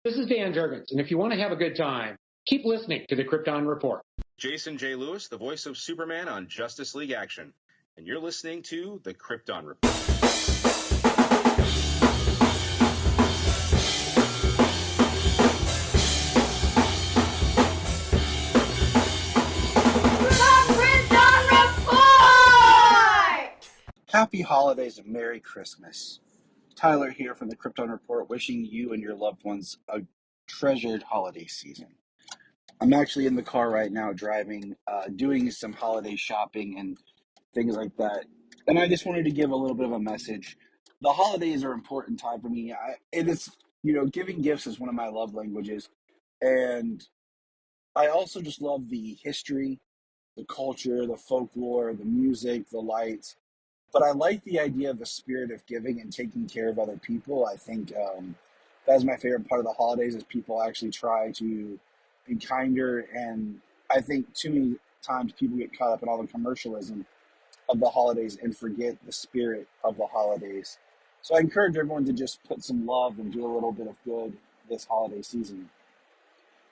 This is Dan Jurgens, and if you want to have a good time, keep listening to the Krypton Report. Jason J. Lewis, the voice of Superman on Justice League Action, and you're listening to the Krypton Report. Happy holidays and Merry Christmas. Tyler here from the Krypton Report, wishing you and your loved ones a treasured holiday season. I'm actually in the car right now driving, doing some holiday shopping and things like that. And I just wanted to give a little bit of a message. The holidays are an important time for me. Giving gifts is one of my love languages. And I also just love the history, the culture, the folklore, the music, the lights. But I like the idea of the spirit of giving and taking care of other people. I think that's my favorite part of the holidays is people actually try to be kinder. And I think too many times people get caught up in all the commercialism of the holidays and forget the spirit of the holidays. So I encourage everyone to just put some love and do a little bit of good this holiday season.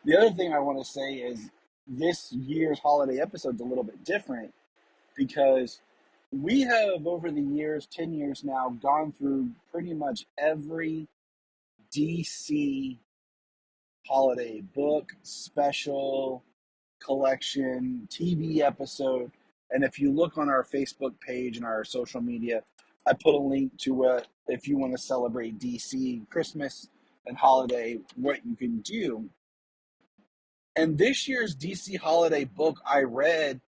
The other thing I want to say is this year's holiday episode is a little bit different because we have, over the years, 10 years now, gone through pretty much every DC holiday book, special, collection, TV episode. And if you look on our Facebook page and our social media, I put a link to if you want to celebrate DC Christmas and holiday, what you can do. And this year's DC holiday book I read,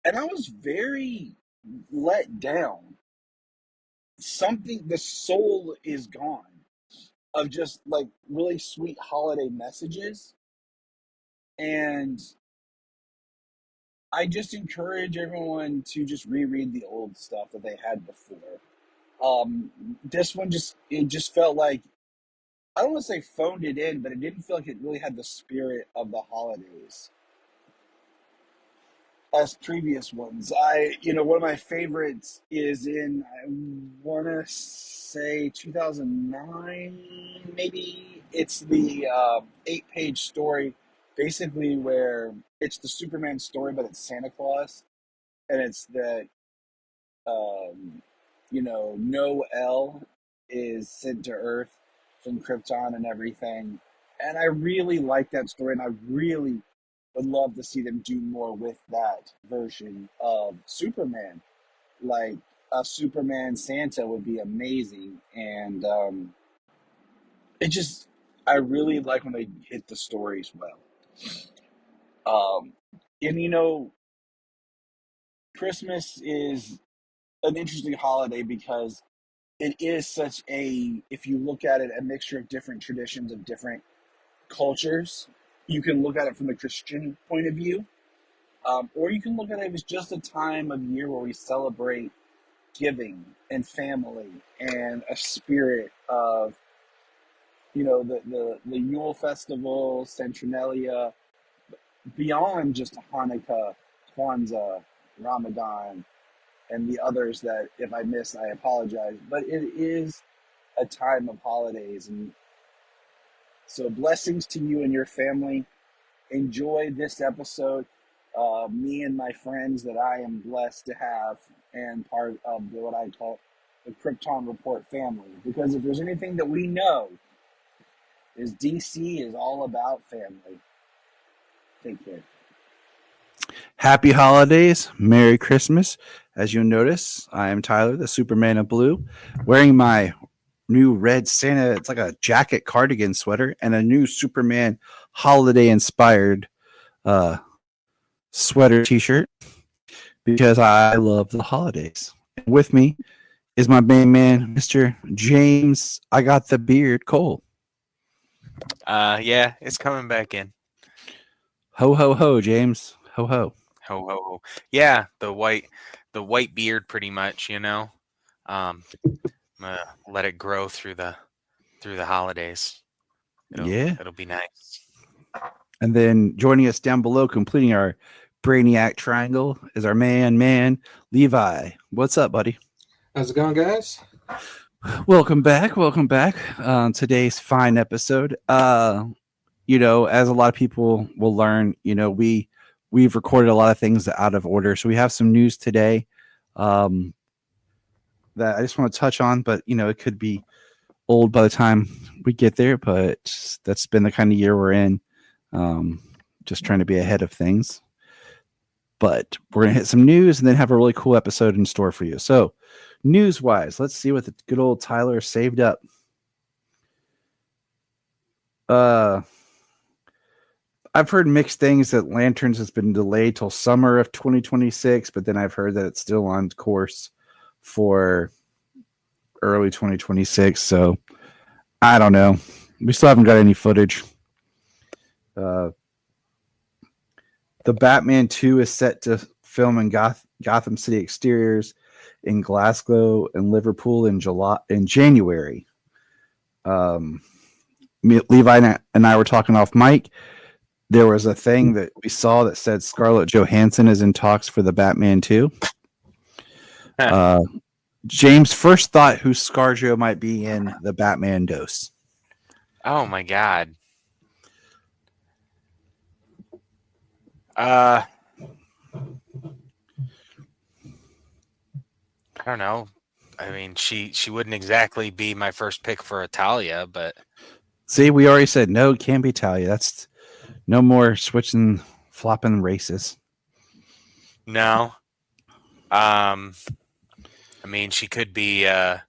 and I was very let down. The soul is gone of just like really sweet holiday messages. And I just encourage everyone to just reread the old stuff that they had before. This one it just felt like, I don't want to say phoned it in, but it didn't feel like it really had the spirit of the holidays as previous ones. One of my favorites is in, I want to say 2009, maybe. It's the 8-page story, basically where it's the Superman story, but it's Santa Claus. And it's that, Noel is sent to Earth from Krypton and everything. And I really like that story, and I really would love to see them do more with that version of Superman. Like a Superman Santa would be amazing. And I really like when they hit the stories well. And Christmas is an interesting holiday because it is if you look at it, a mixture of different traditions of different cultures. You can look at it from the Christian point of view, or you can look at it as just a time of year where we celebrate giving and family and a spirit of, the Yule festival, Centralia, beyond just Hanukkah, Kwanzaa, Ramadan, and the others that if I miss, I apologize. But it is a time of holidays. And so blessings to you and your family. Enjoy this episode. Me and my friends that I am blessed to have and part of what I call the Krypton Report family. Because if there's anything that we know is DC is all about family. Take care. Happy holidays, Merry Christmas. As you'll notice, I am Tyler, the Superman of Blue, wearing my new red Santa, it's like a jacket cardigan sweater, and a new Superman holiday-inspired sweater t-shirt because I love the holidays. And with me is my main man, Mr. James, I got the beard, Cole. Yeah, it's coming back in. Ho, ho, ho, James. Ho, ho. Ho, ho, ho. Yeah, the white beard, pretty much. I'm gonna let it grow through the holidays. It'll be nice. And then joining us down below, completing our Brainiac triangle, is our man, Levi. What's up, buddy? How's it going, guys? Welcome back. Welcome back. Today's fine episode. As a lot of people will learn, we've recorded a lot of things out of order. So we have some news today that I just want to touch on, but it could be old by the time we get there, but that's been the kind of year we're in. Just trying to be ahead of things. But we're going to hit some news and then have a really cool episode in store for you. So, news wise, let's see what the good old Tyler saved up. I've heard mixed things that Lanterns has been delayed till summer of 2026, but then I've heard that it's still on course for early 2026. So I don't know. We still haven't got any footage. The Batman 2 is set to film in Gotham City exteriors in Glasgow and Liverpool in January. Levi and I were talking off mic. There was a thing that we saw that said Scarlett Johansson is in talks for the Batman 2. James first thought who ScarJo might be in the Batman dose. Oh my god. I don't know. I mean, she wouldn't exactly be my first pick for Italia, but see, we already said no, it can't be Talia. That's no more switching, flopping races. No. I mean, she could be, I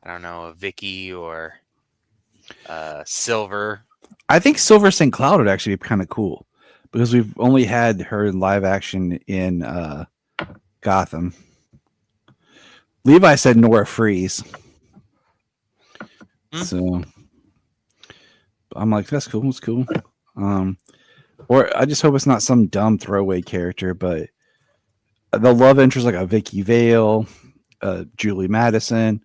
don't know, a Vicky or Silver. I think Silver St. Cloud would actually be kind of cool because we've only had her in live action in Gotham. Levi said Nora Freeze. So I'm like, that's cool. It's cool. Or I just hope it's not some dumb throwaway character, but the love interest like a Vicky Vale, Julie Madison,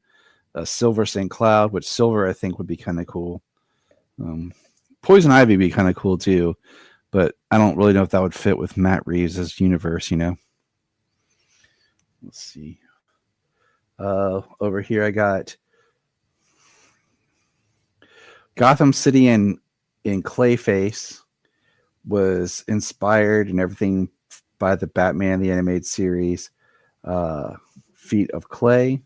Silver St. Cloud, which Silver I think would be kind of cool. Poison Ivy would be kind of cool too, but I don't really know if that would fit with Matt Reeves' universe, Let's see. Over here I got Gotham City in Clayface was inspired and everything by the Batman the Animated Series Feet of Clay.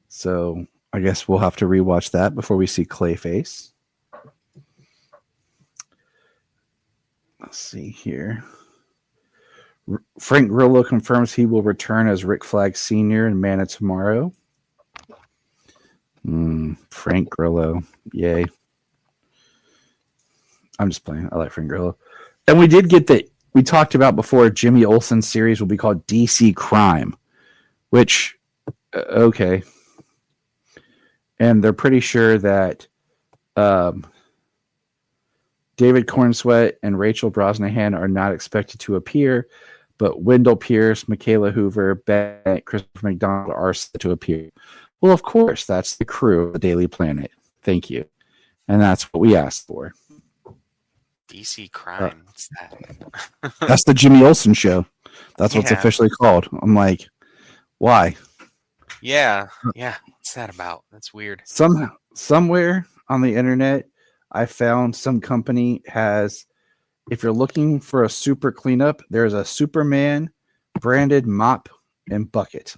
So I guess we'll have to rewatch that before we see Clayface. Let's see here. Frank Grillo confirms he will return as Rick Flag Sr. in Man of Tomorrow. Frank Grillo. Yay. I'm just playing. I like Frank Grillo. And we did get we talked about before Jimmy Olsen's series will be called DC Crime, which, okay. And they're pretty sure that David Cornsweet and Rachel Brosnahan are not expected to appear, but Wendell Pierce, Michaela Hoover, Bennett, Christopher McDonald are set to appear. Well, of course, that's the crew of the Daily Planet. Thank you. And that's what we asked for. DC Crime. What's that? That's the Jimmy Olsen show. That's what's officially called. I'm like, why? Yeah. What's that about? That's weird. Somewhere on the internet, I found some company has, if you're looking for a super cleanup, there's a Superman branded mop and bucket.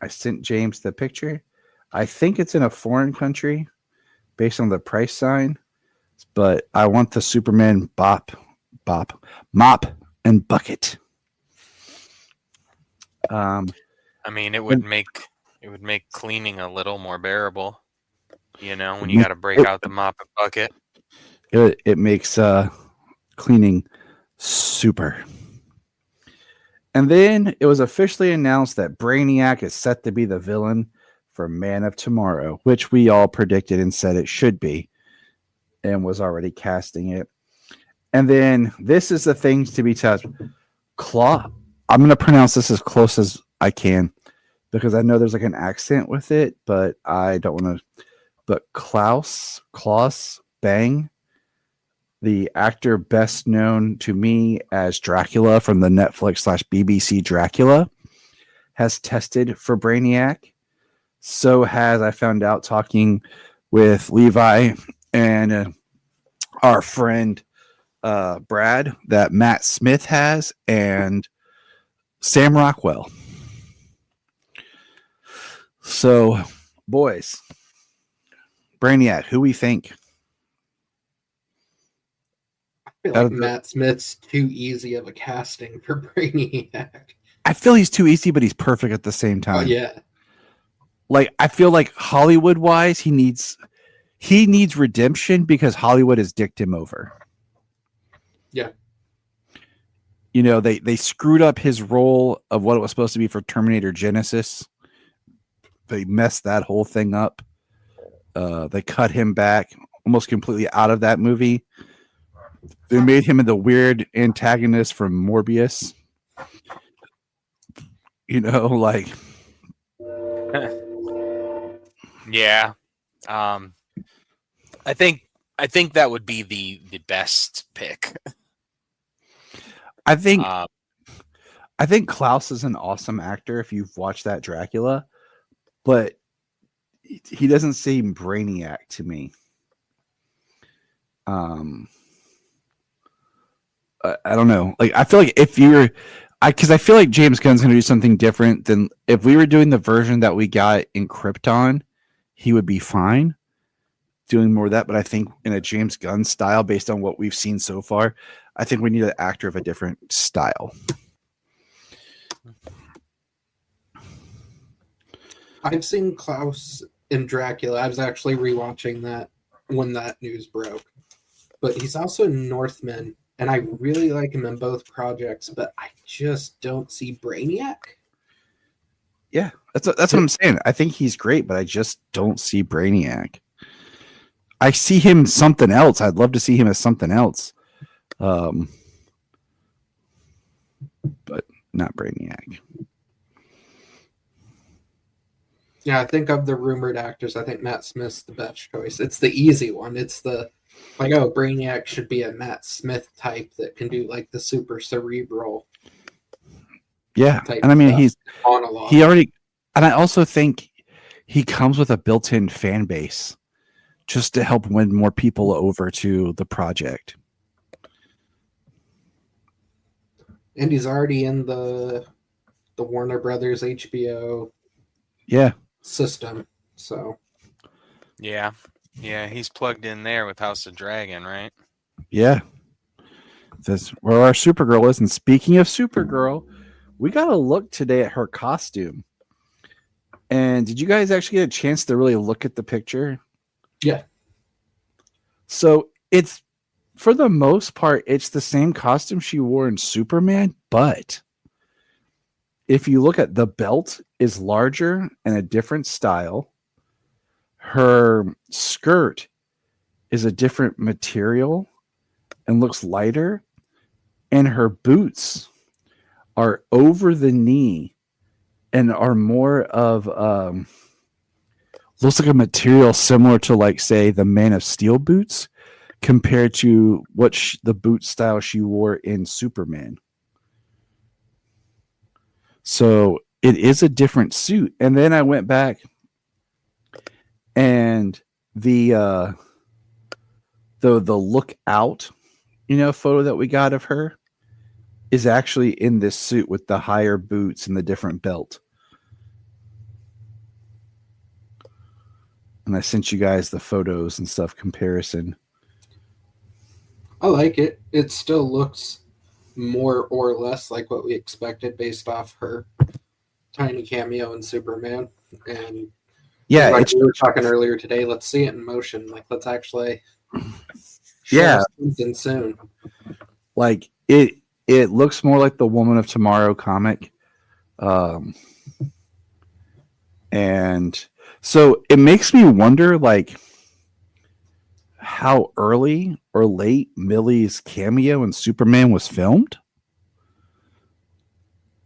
I sent James the picture. I think it's in a foreign country based on the price sign, but I want the Superman mop and bucket. I mean, it would make cleaning a little more bearable. When you got to break out the mop and bucket. It makes cleaning super. And then it was officially announced that Brainiac is set to be the villain for Man of Tomorrow, which we all predicted and said it should be, and was already casting it. And then this is the things to be touched. I'm going to pronounce this as close as I can because I know there's like an accent with it, but I don't want to. But Klaus Bang, the actor best known to me as Dracula from the Netflix /BBC Dracula, has tested for Brainiac. So has, I found out talking with Levi and our friend Brad, that Matt Smith has, and Sam Rockwell. So, boys, Brainiac, who we think? I feel like Matt Smith's too easy of a casting for Brainiac. I feel he's too easy, but he's perfect at the same time. Oh yeah. Like, I feel like Hollywood wise, he needs redemption because Hollywood has dicked him over. Yeah. You know, they screwed up his role of what it was supposed to be for Terminator Genesis. They messed that whole thing up. They cut him back almost completely out of that movie. They made him the weird antagonist from Morbius. You know, like. Yeah. I think that would be the best pick. I think Klaus is an awesome actor if you've watched that Dracula, but he doesn't seem Brainiac to me. I don't know. Like, I feel like because I feel like James Gunn's going to do something different than if we were doing the version that we got in Krypton, he would be fine doing more of that. But I think in a James Gunn style, based on what we've seen so far, I think we need an actor of a different style. I've seen Klaus in Dracula. I was actually rewatching that when that news broke. But he's also in Northman, and I really like him in both projects, but I just don't see Brainiac. Yeah, that's what I'm saying. I think he's great, but I just don't see Brainiac. I see him something else. I'd love to see him as something else. But not Brainiac. Yeah, I think of the rumored actors, I think Matt Smith's the best choice. It's the easy one. It's the Brainiac should be a Matt Smith type that can do like the super cerebral. Yeah, and I mean and I also think he comes with a built-in fan base just to help win more people over to the project. And he's already in the Warner Brothers HBO system. So yeah, he's plugged in there with House of Dragon, right? Yeah, that's where our Supergirl is. And speaking of Supergirl, we got a look today at her costume. And did you guys actually get a chance to really look at the picture? Yeah. So it's, for the most part, it's the same costume she wore in Superman, but if you look at the belt is larger and a different style. Her skirt is a different material and looks lighter, and her boots are over the knee and are more of looks like a material similar to, like, say, the Man of Steel boots compared to what the boot style she wore in Superman. So it is a different suit. And then I went back, and the look out, photo that we got of her is actually in this suit with the higher boots and the different belt. And I sent you guys the photos and stuff comparison. I like it. It still looks more or less like what we expected based off her tiny cameo in Superman. And yeah, like we were talking earlier today, let's see it in motion. Like, let's actually show something soon. Like, it looks more like the Woman of Tomorrow comic. And so it makes me wonder, like, how early or late Millie's cameo in Superman was filmed.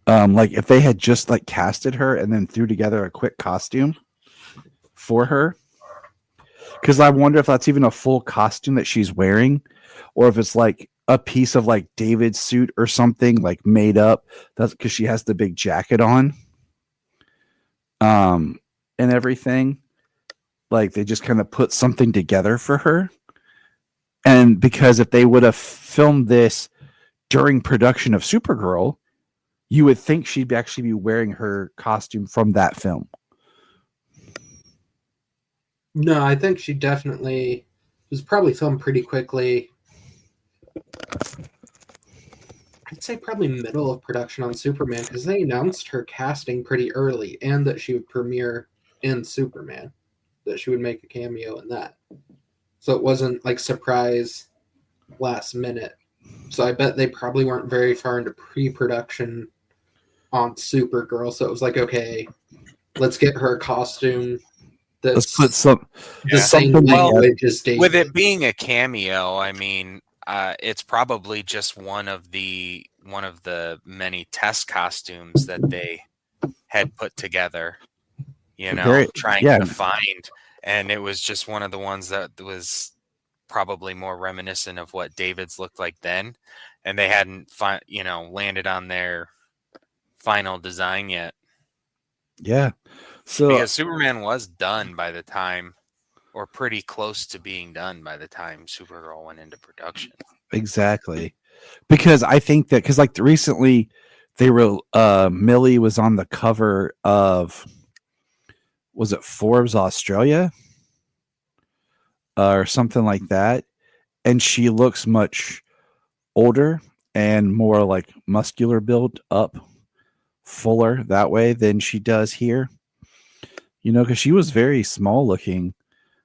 Like, if they had just, like, casted her and then threw together a quick costume for her. Because I wonder if that's even a full costume that she's wearing, or if it's like a piece of, like, David's suit or something, like, made up. That's because she has the big jacket on. and everything. Like they just kind of put something together for her. And because if they would have filmed this during production of Supergirl, you would think she'd actually be wearing her costume from that film. No, I think she definitely was probably filmed pretty quickly. I'd say probably middle of production on Superman because they announced her casting pretty early and that she would premiere in Superman, that she would make a cameo in that. So it wasn't like surprise last minute. So I bet they probably weren't very far into pre-production on Supergirl. So it was like, okay, let's get her a costume Let's that's put the same language as David. With it being a cameo, I mean, it's probably just one of the many test costumes that they had put together. You know, trying to find, and it was just one of the ones that was probably more reminiscent of what David's looked like then, and they hadn't landed on their final design yet. Yeah. So because Superman was done by the time, or pretty close to being done by the time Supergirl went into production. Exactly. Because I think that like recently they were Millie was on the cover of, was it Forbes Australia? Or something like that. And she looks much older and more like muscular build up, fuller that way than she does here. You know, because she was very small looking.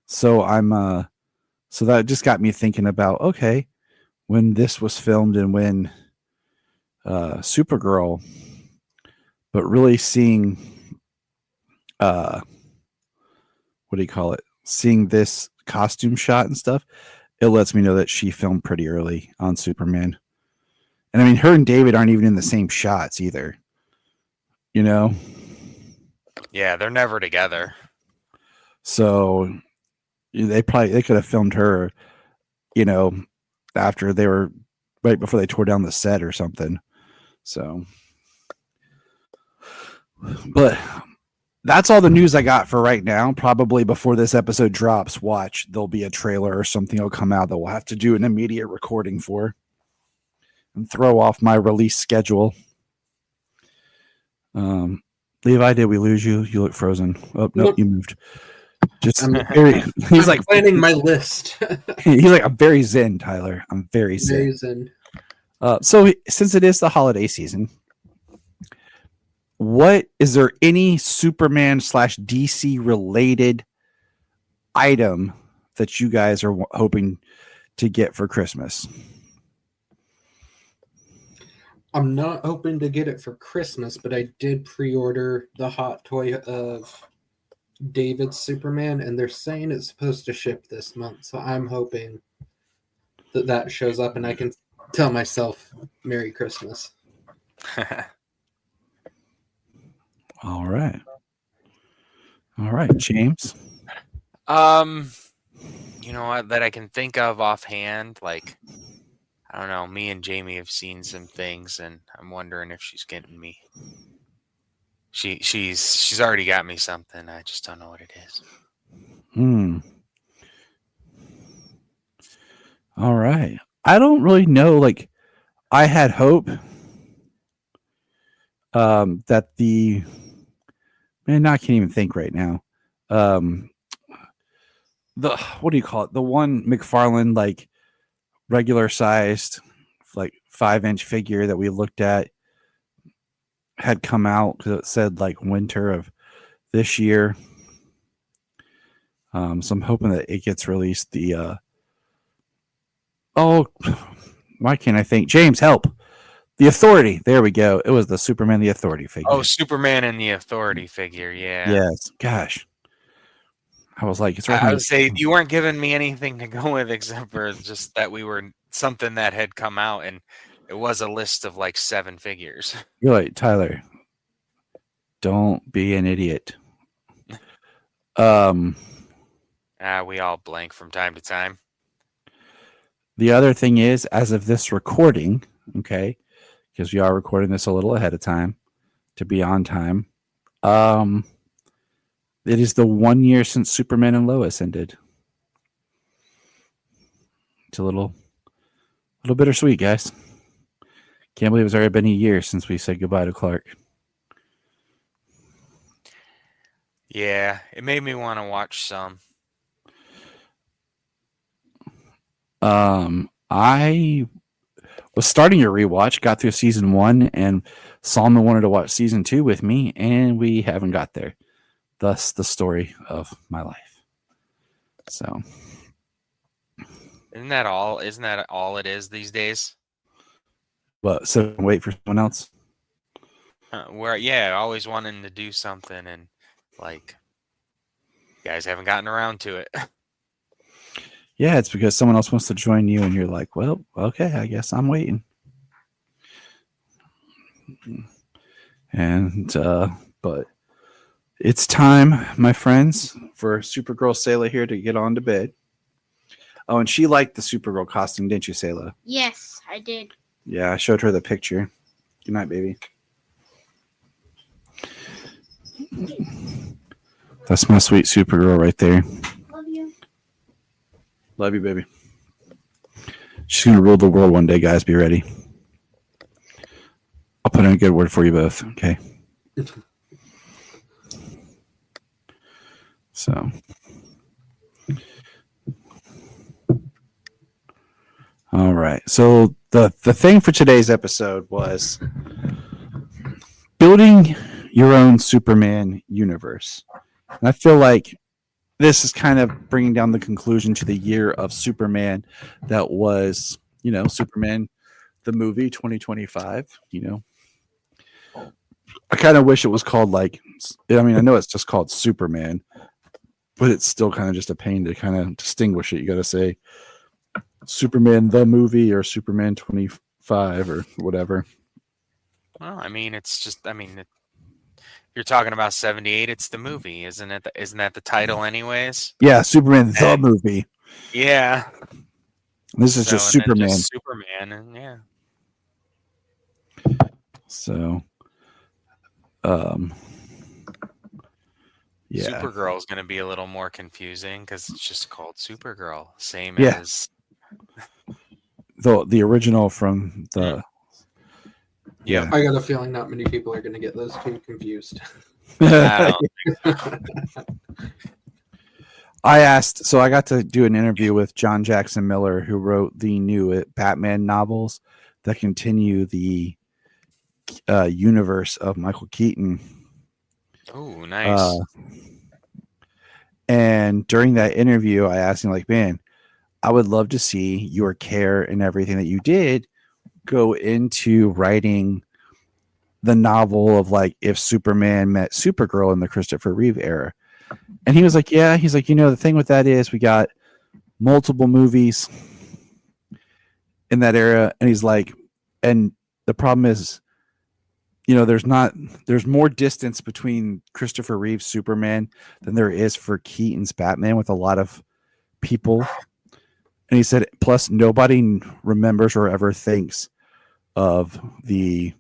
So so that just got me thinking about, okay, when this was filmed and when Supergirl, but really seeing what do you call it? Seeing this costume shot and stuff, it lets me know that she filmed pretty early on Superman. And I mean, her and David aren't even in the same shots either. You know? Yeah, they're never together. So they could have filmed her, you know, after they were right before they tore down the set or something. So, but that's all the news I got for right now. Probably before this episode drops, watch, there'll be a trailer or something will come out that we'll have to do an immediate recording for and throw off my release schedule. Levi, did we lose you? You look frozen. Oh, no, nope. You moved. Just he's like planning my list. He's like, I'm very zen, Tyler. I'm very zen. So since it is the holiday season, what is there any Superman / DC related item that you guys are hoping to get for Christmas? I'm not hoping to get it for Christmas, but I did pre-order the hot toy of David's Superman, and they're saying it's supposed to ship this month. So I'm hoping that shows up and I can tell myself Merry Christmas. All right, James. You know what, that I can think of offhand, like, I don't know, me and Jamie have seen some things and I'm wondering if she's getting me. She's already got me something. I just don't know what it is. All right. I don't really know. Like, I had hope that I can't even think right now. What do you call it? The one McFarlane, like, regular sized, like 5-inch figure that we looked at had come out because it said like winter of this year. So I'm hoping that it gets released. Why can't I think? James, help! The Authority. There we go. It was the Superman the Authority figure. Oh, Superman and the Authority figure. Yeah. Yes. Gosh. I was like, it's right. I would say you weren't giving me anything to go with except for just that we were something that had come out, and it was a list of like 7 figures. You're like, Tyler, don't be an idiot. We all blank from time to time. The other thing is, as of this recording, okay, because we are recording this a little ahead of time to be on time. It is the 1 year since Superman and Lois ended. It's a little bittersweet, guys. Can't believe it's already been a year since we said goodbye to Clark. Yeah, it made me want to watch some. I was starting a rewatch, got through season 1, and Solomon wanted to watch season 2 with me, and we haven't got there. Thus, the story of my life. So, Isn't that all? Isn't that all it is these days? but so wait for someone else. Always wanting to do something, and like, you guys haven't gotten around to it. Yeah, it's because someone else wants to join you, and you're like, well, okay, I guess I'm waiting. And but it's time, my friends, for Supergirl Sayla here to get on to bed. Oh, and she liked the Supergirl costume, didn't you, Sayla? Yes, I did. Yeah, I showed her the picture. Good night, baby. That's my sweet Supergirl right there. Love you. Love you, baby. She's going to rule the world one day, guys. Be ready. I'll put in a good word for you both, okay? So. All right. So the thing for today's episode was building your own Superman universe. And I feel like this is kind of bringing down the conclusion to the year of Superman that was, Superman, the movie 2025, I kind of wish it was called I know it's just called Superman, but it's still kind of just a pain to kind of distinguish it. You got to say Superman the movie or Superman 25 or whatever. Well, I mean, it's just, you're talking about 78, it's the movie, isn't it? Isn't that the title anyways? Yeah, Superman the movie. Yeah. This is just Superman. Just Superman, and yeah. So, yeah. Supergirl is going to be a little more confusing because it's just called Supergirl. Same as the original from the. Yeah. I got a feeling not many people are going to get those two confused. I asked, so I got to do an interview with John Jackson Miller, who wrote the new Batman novels that continue the universe of Michael Keaton. Oh, nice. And during that interview, I asked him, like, man, I would love to see your care and everything that you did go into writing the novel of like if Superman met Supergirl in the Christopher Reeve era. And he was like, yeah, he's like, the thing with that is we got multiple movies in that era. And he's like, and the problem is, there's more distance between Christopher Reeve's Superman than there is for Keaton's Batman with a lot of people. And he said, plus nobody remembers or ever thinks of the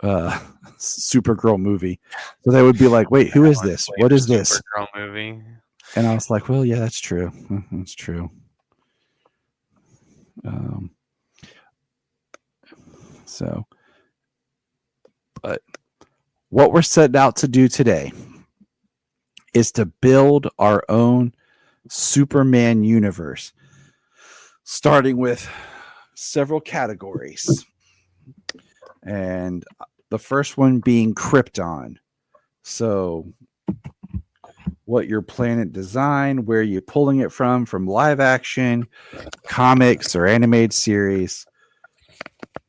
Supergirl movie. So they would be like, wait, who is this? What is this? Supergirl movie. And I was like, well, yeah, that's true. That's true. But what we're setting out to do today is to build our own Superman universe, starting with several categories. And the first one being Krypton. So what your planet design, where you're pulling it from live action, comics, or animated series.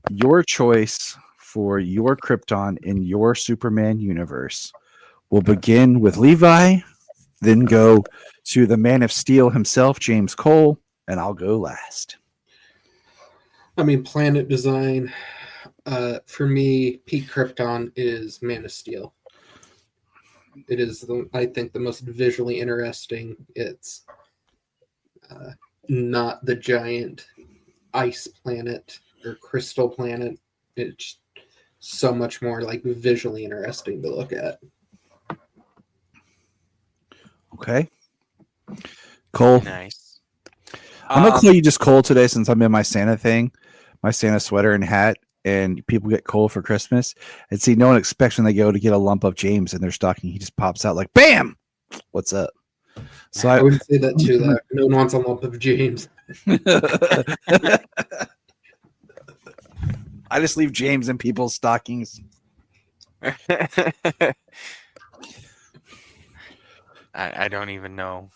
Your choice for your Krypton in your Superman universe. We'll begin with Levi, then go to the Man of Steel himself, James Cole, and I'll go last. Planet design, for me, peak Krypton is Man of Steel. It is, I think, the most visually interesting. It's not the giant ice planet or crystal planet. It's so much more like visually interesting to look at. Okay. Cole. Nice. I'm gonna call you just Cole today since I'm in my Santa thing, my Santa sweater and hat, and people get Cole for Christmas. And see, no one expects when they go to get a lump of James in their stocking. He just pops out like, "Bam! What's up?" So I wouldn't say that too. That no one wants a lump of James. I just leave James in people's stockings. I don't even know.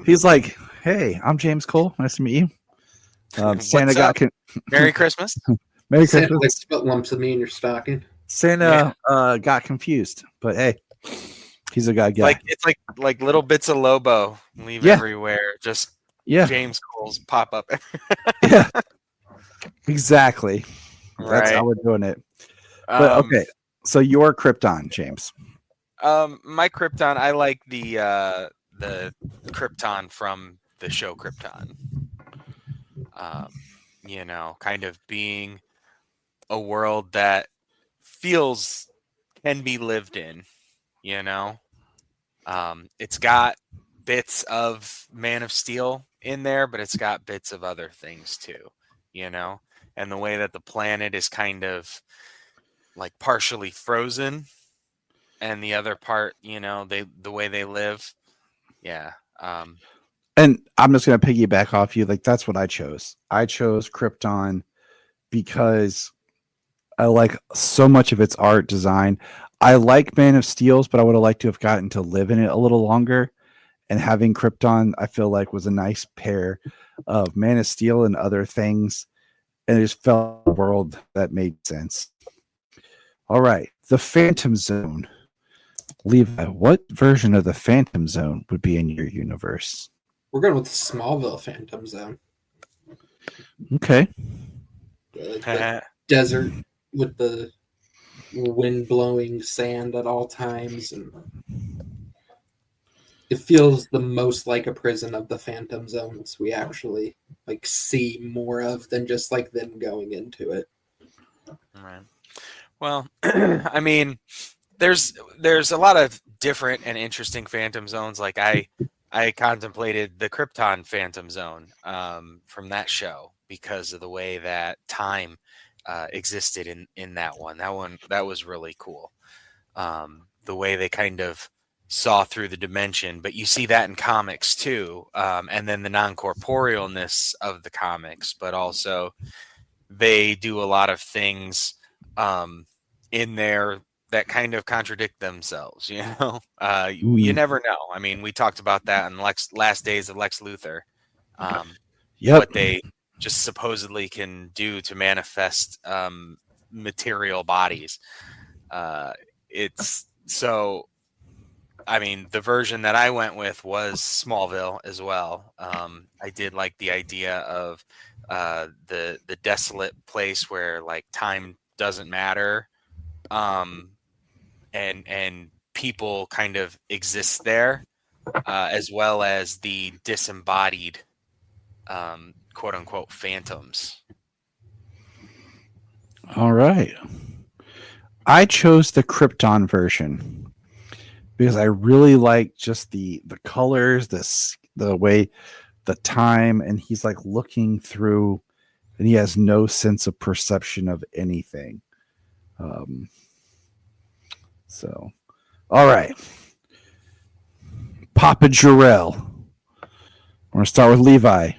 He's like, "Hey, I'm James Cole. Nice to meet you." Santa got Merry Christmas. Merry Santa Christmas. likes to put lumps of me in your stocking. Santa got confused, but hey, he's a good guy. It's like little bits of Lobo leave everywhere. Just James Cole's pop up. Yeah, exactly. Right. That's how we're doing it. But okay, so your Krypton, James. My Krypton, I like the Krypton from the show Krypton. Kind of being a world that can be lived in. It's got bits of Man of Steel in there, but it's got bits of other things too. And the way that the planet is kind of like partially frozen. And the other part, the way they live, yeah. And I'm just gonna piggyback off you. Like that's what I chose. I chose Krypton because I like so much of its art design. I like Man of Steel's, but I would have liked to have gotten to live in it a little longer. And having Krypton, I feel like was a nice pair of Man of Steel and other things. And it just felt a world that made sense. All right, the Phantom Zone. Levi, what version of the Phantom Zone would be in your universe? We're going with the Smallville Phantom Zone. Okay. The desert with the wind blowing sand at all times, and it feels the most like a prison of the Phantom Zones we actually like see more of than just like them going into it. Right. Well, I mean, there's a lot of different and interesting Phantom Zones. Like I contemplated the Krypton Phantom Zone from that show because of the way that time existed in that one. That was really cool. The way they kind of saw through the dimension, but you see that in comics too. And then the non-corporealness of the comics, but also they do a lot of things in there that kind of contradict themselves, you never know. I mean, we talked about that in Last Days of Lex Luthor. What they just supposedly can do to manifest material bodies. I mean, the version that I went with was Smallville as well. I did like the idea of the desolate place where like time doesn't matter. And people kind of exist there, as well as the disembodied, quote unquote, phantoms. All right. I chose the Krypton version because I really like just the colors, the way, the time, and he's like looking through, and he has no sense of perception of anything. So, all right, Papa Jarrell. We're gonna start with Levi.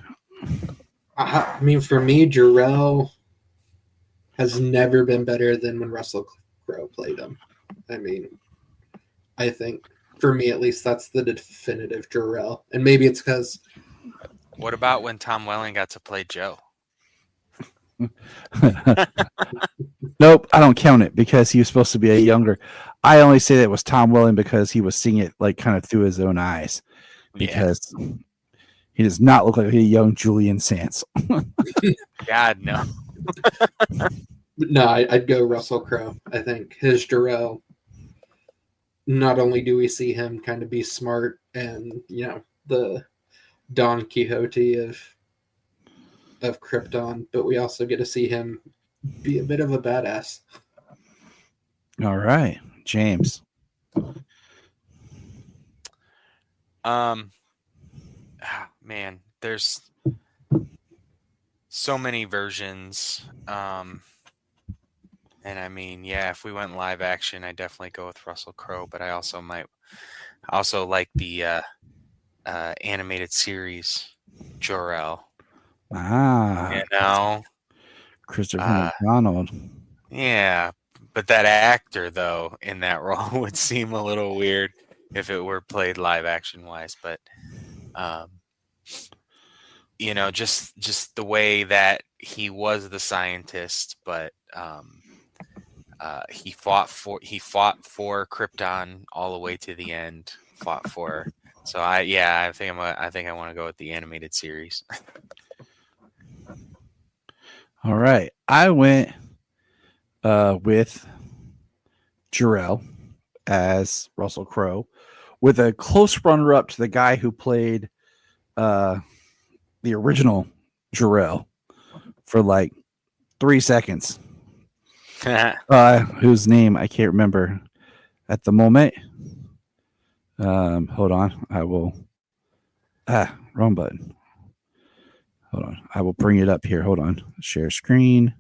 I mean, for me, Jarrell has never been better than when Russell Crowe played him. I mean, I think for me at least, that's the definitive Jarrell, and maybe it's because. What about when Tom Welling got to play Joe? Nope, I don't count it because he was supposed to be a younger. I only say that it was Tom Welling because he was seeing it like kind of through his own eyes, because he does not look like a young Julian Sands. God, no. No, I'd go Russell Crowe. I think his Jarrell, not only do we see him kind of be smart and, the Don Quixote of Krypton, but we also get to see him be a bit of a badass. All right, James. Man, there's so many versions. And I mean, yeah, if we went live action, I definitely go with Russell Crowe. But I also like the animated series Jor-El. You know, Christopher McDonald. Yeah, but that actor though in that role would seem a little weird if it were played live action wise. But just the way that he was the scientist, but he fought for Krypton all the way to the end. So I think I want to go with the animated series. All right, I went with Jor-El as Russell Crowe, with a close runner-up to the guy who played the original Jor-El for like 3 seconds. Whose name I can't remember at the moment. Hold on. I will. Wrong button. Hold on. I will bring it up here. Hold on. Share screen.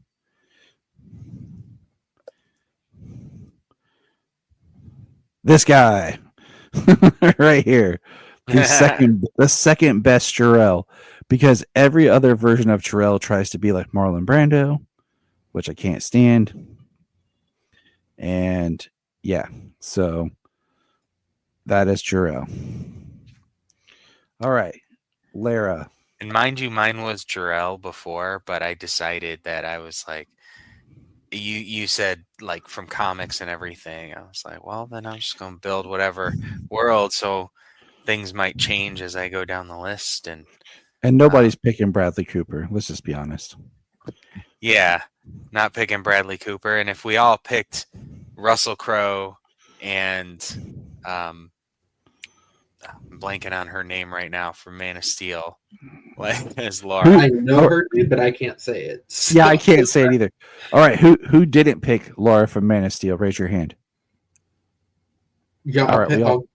This guy right here. The second best Jor-El, because every other version of Jor-El tries to be like Marlon Brando, which I can't stand. And yeah, so that is Jor-El. All right, Lara. And mind you, mine was Jor-El before, but I decided that I was like, you said like from comics and everything. I was like, well, then I'm just going to build whatever world. So things might change as I go down the list. And nobody's picking Bradley Cooper. Let's just be honest. Yeah, not picking Bradley Cooper. And if we all picked Russell Crowe and I'm blanking on her name right now from Man of Steel, like as Laura. I know her name, but I can't say it. So. Yeah, I can't say it either. All right, who didn't pick Laura from Man of Steel? Raise your hand. Yeah,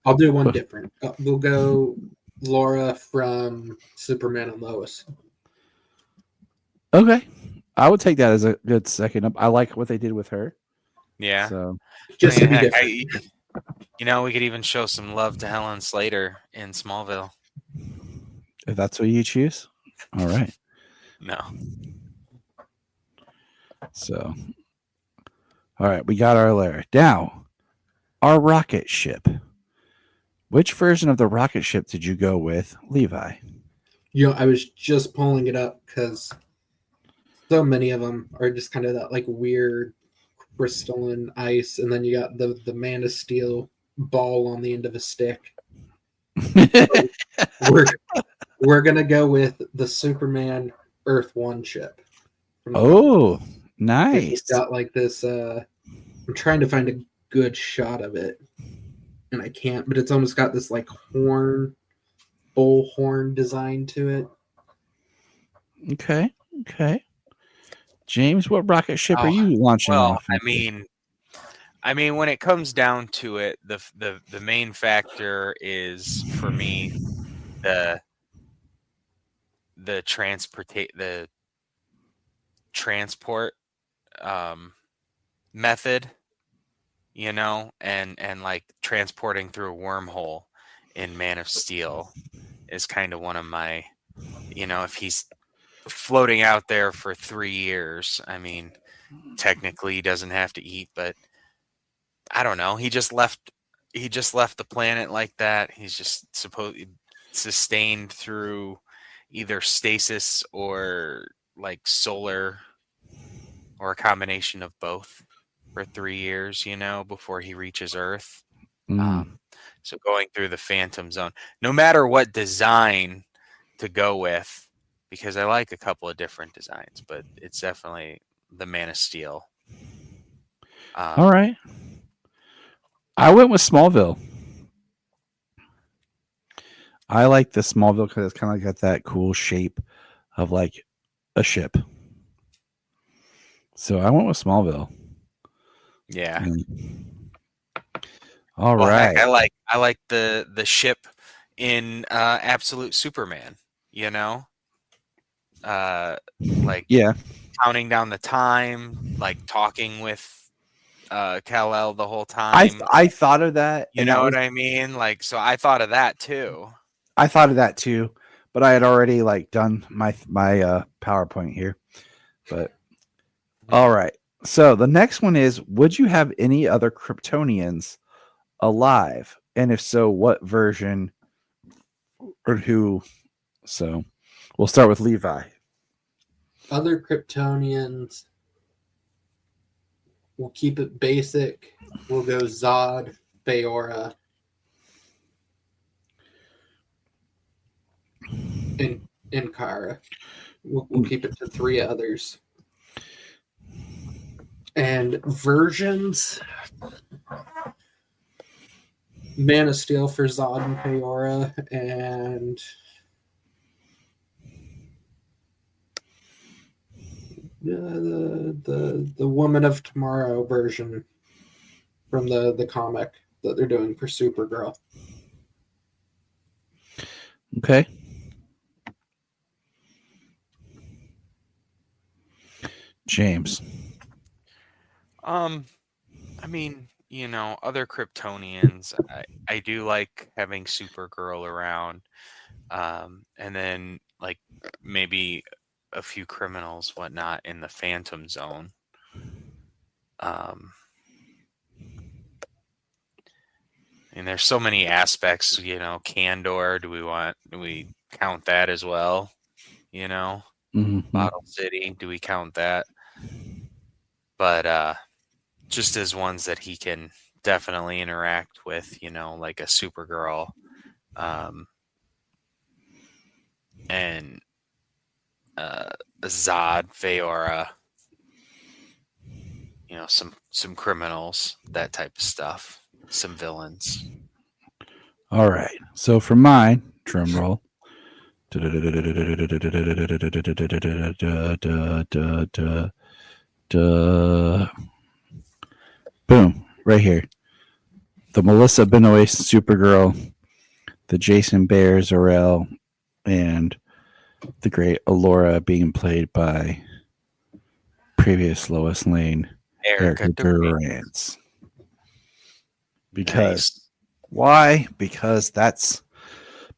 I'll do one different. We'll go Laura from Superman and Lois. Okay, I would take that as a good second up. I like what they did with her. Yeah, so just to be different. We could even show some love to Helen Slater in Smallville. If that's what you choose, all right. No. So, all right, we got our lair. Now, our rocket ship. Which version of the rocket ship did you go with, Levi? I was just pulling it up because so many of them are just kind of that like weird crystalline ice, and then you got the Man of Steel ball on the end of a stick. So we're gonna go with the Superman Earth 1 ship. Oh, nice! It's got like this. I'm trying to find a good shot of it, and I can't. But it's almost got this like bull horn design to it. Okay. James, what rocket ship are you launching off? I mean, when it comes down to it, the main factor is for me the transport method, and like transporting through a wormhole in Man of Steel is kind of one of my, if he's floating out there for 3 years, I mean, technically he doesn't have to eat, but I don't know. He just left the planet like that. He's just sustained through either stasis or like solar or a combination of both for 3 years, before he reaches Earth. So going through the Phantom Zone, no matter what design to go with, because I like a couple of different designs, but it's definitely the Man of Steel. All right. I went with Smallville. I like the Smallville because it's kind of got that cool shape of like a ship. So I went with Smallville. Yeah. All right. Heck, I like the ship in Absolute Superman, you know? Like Yeah. counting down the time, like talking with Kal-El the whole time. I thought of that, You and know what I mean? Like, so I thought of that too. I thought of that too, but I had already like done my PowerPoint here. But all right. So the next one is: would you have any other Kryptonians alive? And if so, what version or who? So we'll start with Levi. Other Kryptonians, we'll keep it basic. We'll go Zod, Feora, and Kara. We'll keep it to 3 others. And versions, Man of Steel for Zod and Feora, and the Woman of Tomorrow version from the comic that they're doing for Supergirl. Okay. James. I mean, you know, other Kryptonians, I do like having Supergirl around. And then like maybe a few criminals, whatnot, in the Phantom Zone. And there's so many aspects, you know. Candor, do we count that as well? You know, Bottle City, do we count that? But just as ones that he can definitely interact with, you know, like a Supergirl, and Zod, Feora, you know, some criminals, that type of stuff, some villains. All right. So for mine, drum roll. Boom, right here. The Melissa Benoist Supergirl, the Jason Bear Zor-El, and the great Alora being played by previous Lois Lane, Erica Durance. Because why? Because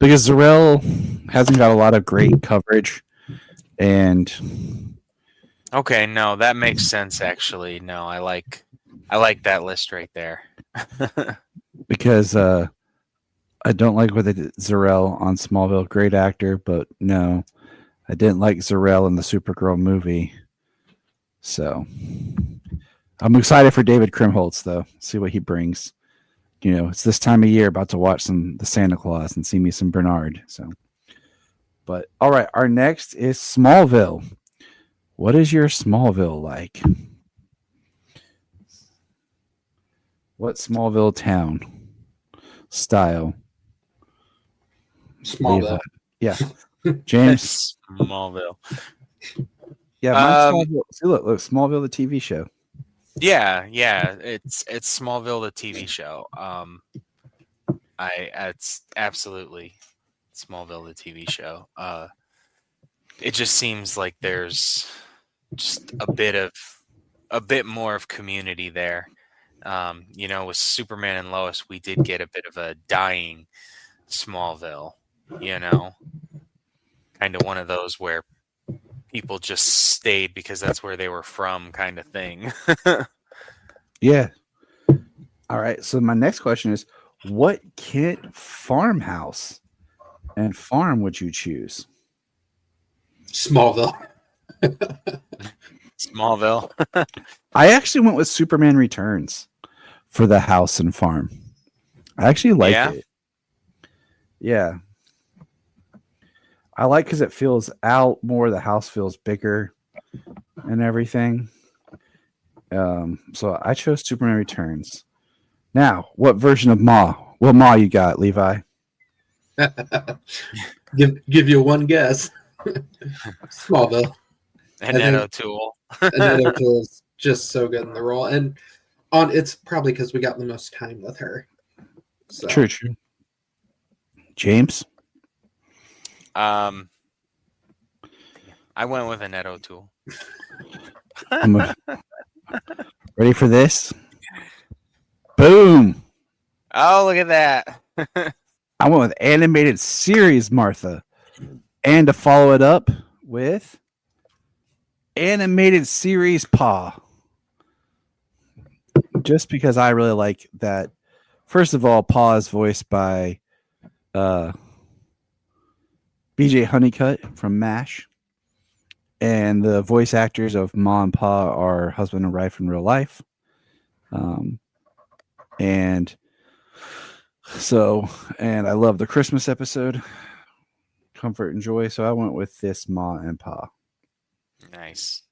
Zor-El hasn't got a lot of great coverage, and okay, no, that makes sense actually. No, I like that list right there. because I don't like what they did Zor-El on Smallville. Great actor, but no, I didn't like Zor-El in the Supergirl movie. So I'm excited for David Krumholtz, though. See what he brings. You know, it's this time of year, about to watch the Santa Claus and see me some Bernard. So, but all right, our next is Smallville. What is your Smallville like? What Smallville town style? Smallville. Yeah. James. Smallville. Yeah, Smallville. See, look, Smallville, the TV show. Yeah, it's Smallville, the TV show. It's absolutely Smallville, the TV show. It just seems like there's just a bit more of community there. You know, with Superman and Lois, we did get a bit of a dying Smallville, you know, kind of one of those where people just stayed because that's where they were from, kind of thing. Yeah. All right. So my next question is, what Kent farmhouse and farm would you choose? Smallville. Smallville. I actually went with Superman Returns for the house and farm. I actually liked it. Yeah. I like because it feels out more. The house feels bigger and everything. So I chose Superman Returns. Now, what version of Ma? What Ma you got, Levi? give you one guess. Smallville. Annette O'Toole. Annette O'Toole is just so good in the role, and it's probably because we got the most time with her. So. True. James? I went with Annette O'Toole. Ready for this? Boom! Oh, look at that. I went with animated series Martha. And to follow it up with animated series Pa. Just because I really like that. First of all, Pa is voiced by BJ Honeycutt from MASH. And the voice actors of Ma and Pa are husband and wife in real life. And I love the Christmas episode, Comfort and Joy. So I went with this Ma and Pa. Nice.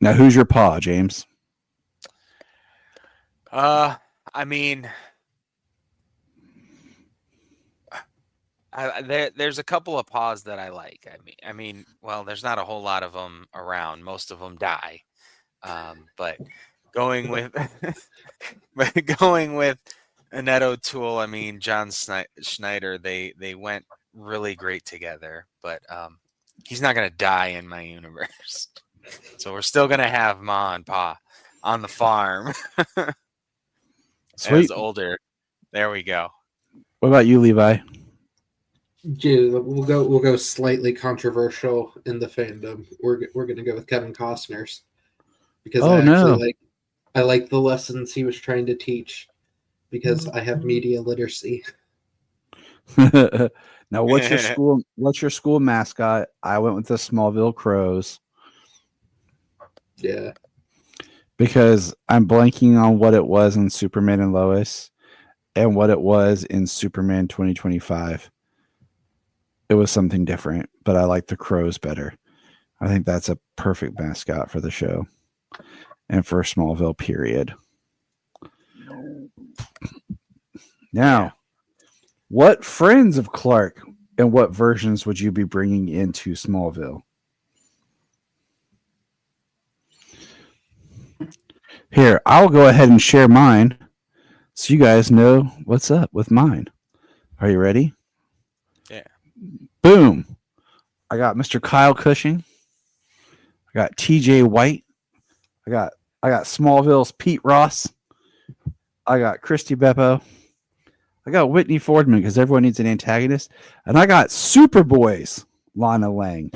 Now, who's your Pa, James? I mean, there's a couple of paws that I like. I mean, well, there's not a whole lot of them around. Most of them die. But going with Annette O'Toole, I mean, John Schneider, they went really great together. But he's not gonna die in my universe, so we're still gonna have Ma and Pa on the farm. Sweet. As older. There we go. What about you, Levi? Yeah, we'll go slightly controversial in the fandom. We're gonna go with Kevin Costner's because I like the lessons he was trying to teach because I have media literacy. Now, what's your school mascot? I went with the Smallville Crows. Yeah. Because I'm blanking on what it was in Superman and Lois and what it was in Superman 2025. It was something different, but I like the Crows better. I think that's a perfect mascot for the show and for Smallville, period. Now, what friends of Clark and what versions would you be bringing into Smallville? Here, I'll go ahead and share mine so you guys know what's up with mine. Are you ready? Yeah. Boom. I got Mr. Kyle Cushing. I got TJ White. I got Smallville's Pete Ross. I got Christy Beppo. I got Whitney Fordman because everyone needs an antagonist. And I got Superboy's Lana Lang.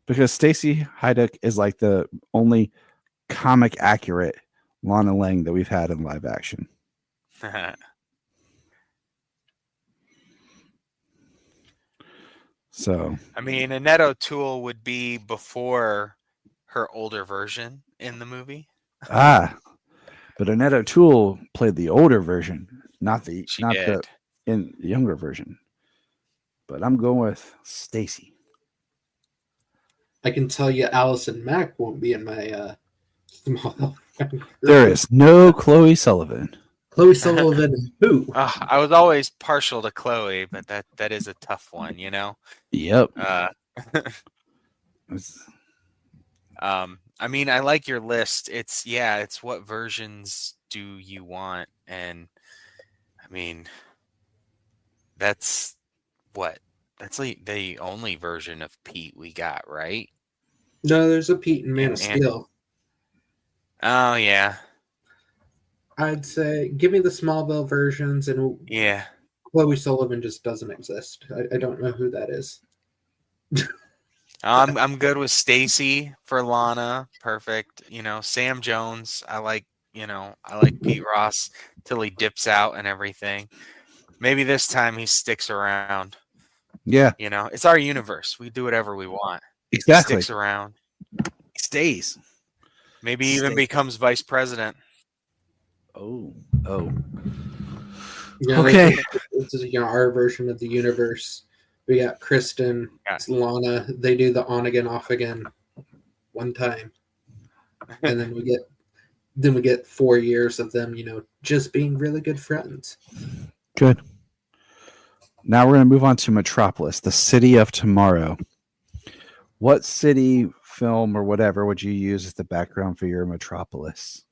Because Stacey Hyduck is like the only comic accurate Lana Lang that we've had in live action. So, I mean, Annette O'Toole would be before her older version in the movie. but Annette O'Toole played the older version, not the younger version. But I'm going with Stacy. I can tell you, Allison Mack won't be in my Smallville. There is no Chloe Sullivan. Chloe Sullivan, who? I was always partial to Chloe, but that is a tough one, you know. Yep. I mean, I like your list. It's what versions do you want? And I mean, that's like the only version of Pete we got, right? No, there's a Pete and Man of Steel. Oh yeah. I'd say give me the Smallville versions, and Chloe Sullivan just doesn't exist. I don't know who that is. I'm good with Stacy for Lana. Perfect. You know, Sam Jones. I like Pete Ross till he dips out and everything. Maybe this time he sticks around. Yeah. You know, it's our universe. We do whatever we want. Exactly. He sticks around. He stays. Maybe even becomes vice president. Oh. Yeah, okay. This is our version of the universe. We got Kristen, Lana. They do the on again, off again, one time, and then we get 4 years of them, just being really good friends. Good. Now we're going to move on to Metropolis, the city of tomorrow. What city, film, or whatever would you use as the background for your Metropolis?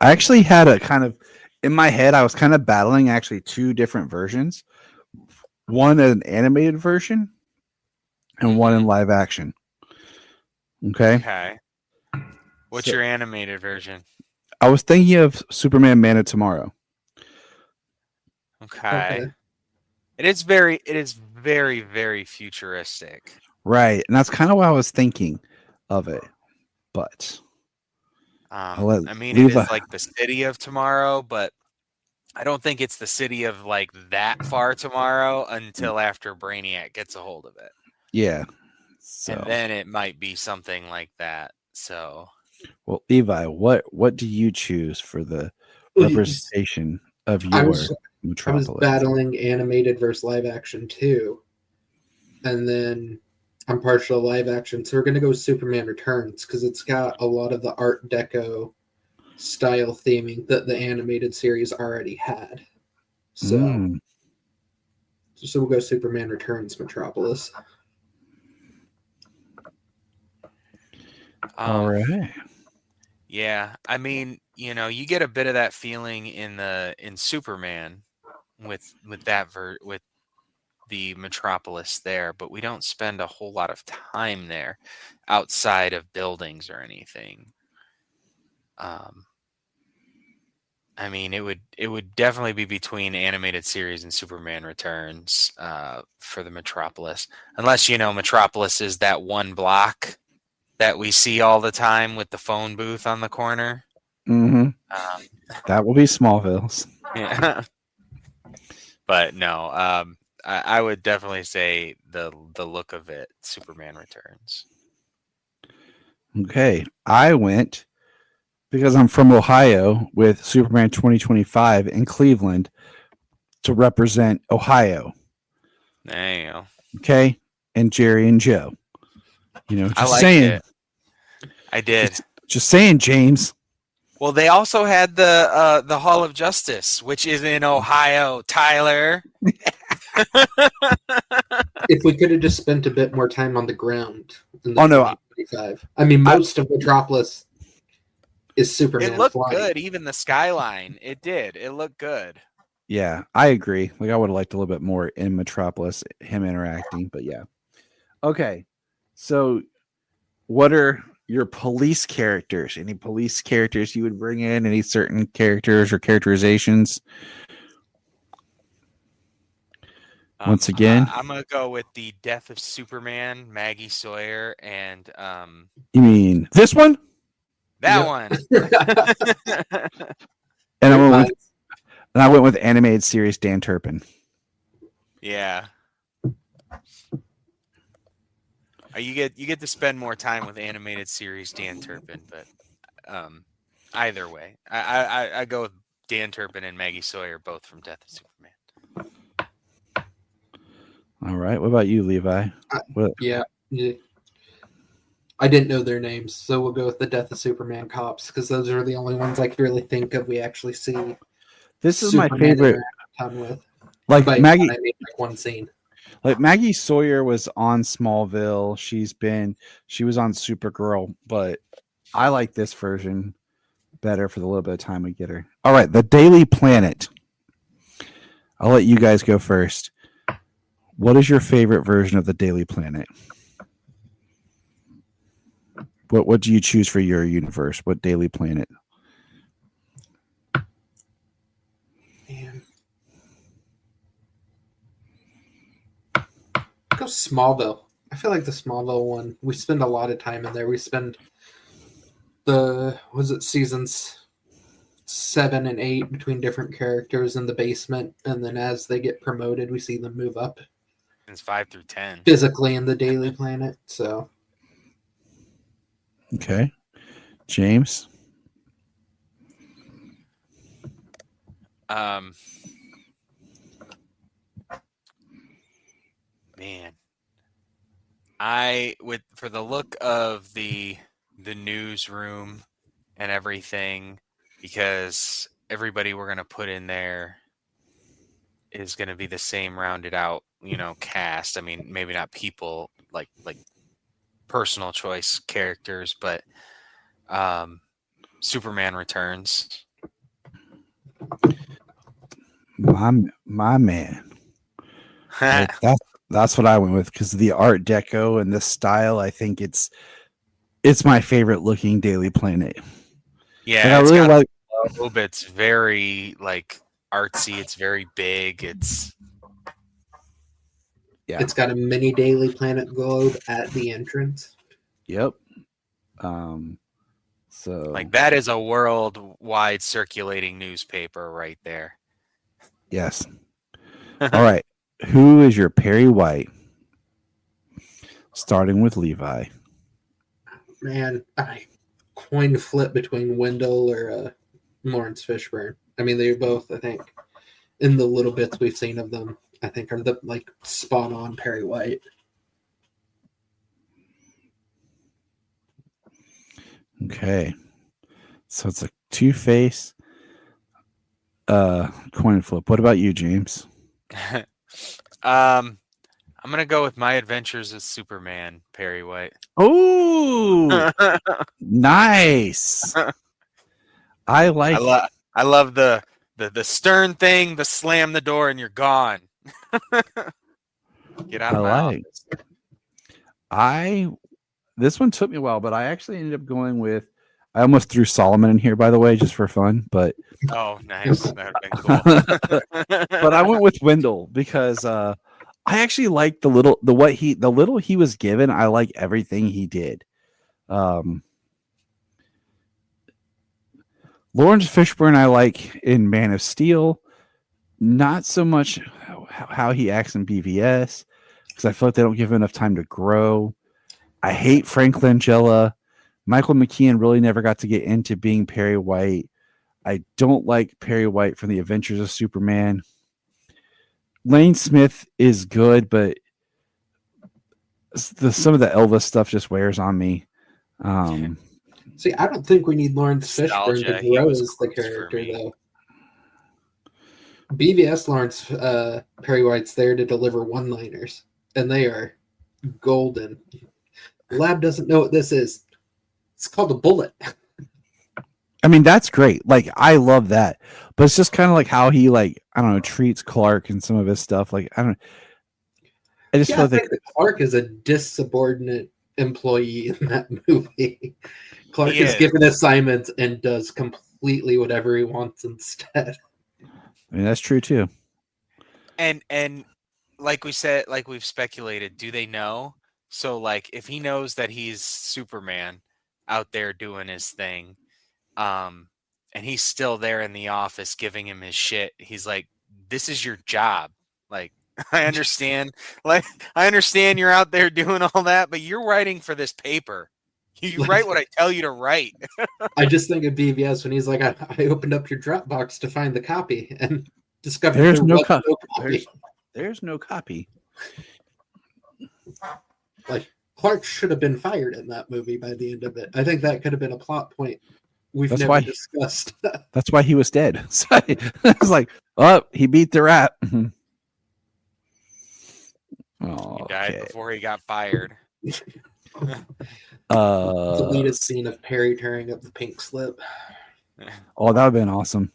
I actually had a kind of in my head. I was kind of battling actually two different versions. One an animated version, and one in live action. Okay. Okay. What's So- your animated version? I was thinking of Superman Man of Tomorrow. Okay. It is very, very futuristic. Right. And that's kind of why I was thinking of it. But I'll let I mean, it Levi. is like the city of tomorrow, but I don't think it's the city of like that far tomorrow until after Brainiac gets a hold of it. Yeah. So And then it might be something like that. So well, Levi, what do you choose for the representation of your I was Metropolis? battling animated versus live action too, and then I'm partial to live action, so we're gonna go with Superman Returns because it's got a lot of the Art Deco style theming that the animated series already had. So, so we'll go Superman Returns Metropolis. All right. Yeah, I mean, you get a bit of that feeling in Superman with with the Metropolis there, but we don't spend a whole lot of time there outside of buildings or anything. I mean, it would definitely be between animated series and Superman Returns for the Metropolis, unless Metropolis is that one block that we see all the time with the phone booth on the corner. That will be Smallville's. Yeah. But no, I would definitely say the look of it, Superman Returns. Okay. I went because I'm from Ohio with Superman 2025 in Cleveland to represent Ohio. There you go. Okay. And Jerry and Joe. Just I liked saying. it. I did. Just saying, James. Well, they also had the Hall of Justice, which is in Ohio, Tyler. If we could have just spent a bit more time on the ground in the Oh, no. 2025. I mean, most of Metropolis is Superman. It looked flying. good, even the skyline. It did. It looked good. Yeah, I agree. Like I would have liked a little bit more in Metropolis, him interacting, but yeah. Okay. So what are your police characters? Any police characters you would bring in? Any certain characters or characterizations? Once again, I'm gonna go with the Death of Superman, Maggie Sawyer, and you mean this one? that one. And I went with animated series Dan Turpin. Yeah. You get to spend more time with animated series Dan Turpin, but either way, I go with Dan Turpin and Maggie Sawyer, both from Death of Superman. All right. What about you, Levi? Yeah. I didn't know their names, so we'll go with the Death of Superman cops because those are the only ones I could really think of. We actually see. This is Superman my favorite. With. Like Maggie, I mean, like one scene. Like Maggie Sawyer was on Smallville. She was on Supergirl, but I like this version better for the little bit of time we get her. All right, the Daily Planet. I'll let you guys go first. What is your favorite version of the Daily Planet? What do you choose for your universe? What Daily Planet? Man. Go Smallville. I feel like the Smallville one, we spend a lot of time in there. We spend seasons 7 and 8 between different characters in the basement, and then as they get promoted, we see them move up. It's 5 through 10 physically in the Daily Planet. So, okay, James. Man, for the look of the newsroom and everything, because everybody we're gonna put in there is gonna be the same rounded out, cast. I mean, maybe not people like personal choice characters, but Superman Returns My man. That's what I went with because the Art Deco and the style. I think it's my favorite looking Daily Planet. Yeah, like, I it's really got like. a globe. It's very like artsy. It's very big. It's It's got a mini Daily Planet globe at the entrance. Yep. So like that is a worldwide circulating newspaper right there. yes. All right. Who is your Perry White? Starting with Levi. Man, I coin flip between Wendell or Lawrence Fishburne. I mean, they're both, I think, in the little bits we've seen of them, I think are the like spot on Perry White. Okay. So it's a two-face coin flip. What about you, James? I'm gonna go with My Adventures as Superman, Perry White. Oh, nice. I love the stern thing, the slam the door and you're gone. Get out of my office. This one took me a while, but I actually ended up going with. I almost threw Solomon in here, by the way, just for fun. But oh, nice, that would have been cool. But I went with Wendell because I actually like the little he was given. I like everything he did. Lawrence Fishburne, I like in Man of Steel. Not so much how he acts in BVS because I feel like they don't give him enough time to grow. I hate Frank Langella. Michael McKean really never got to get into being Perry White. I don't like Perry White from the Adventures of Superman. Lane Smith is good, but some of the Elvis stuff just wears on me. See, I don't think we need Lawrence Fishburne to grow as the character, though. BVS Lawrence Perry White's there to deliver one-liners, and they are golden. The lab doesn't know what this is. It's called a bullet. I mean, that's great. Like, I love that. But it's just kind of like how he, like, I don't know, treats Clark and some of his stuff. Like, I don't I just feel like Clark is a disubordinate employee in that movie. Clark is given assignments and does completely whatever he wants instead. I mean, that's true too. And like we said, like we've speculated, do they know? So like if he knows that he's Superman out there doing his thing, and he's still there in the office giving him his shit, he's like, this is your job. Like, I understand you're out there doing all that, but you're writing for this paper. You write what I tell you to write. I just think of BVS when he's like, I opened up your Dropbox to find the copy and discovered there's no copy. There's no copy. Like, Clark should have been fired in that movie by the end of it. I think that could have been a plot point we've never discussed. That's why he was dead. So I was like, oh, he beat the rat. Oh, he died before he got fired. Deleted scene of Perry tearing up the pink slip. Oh, that would have been awesome.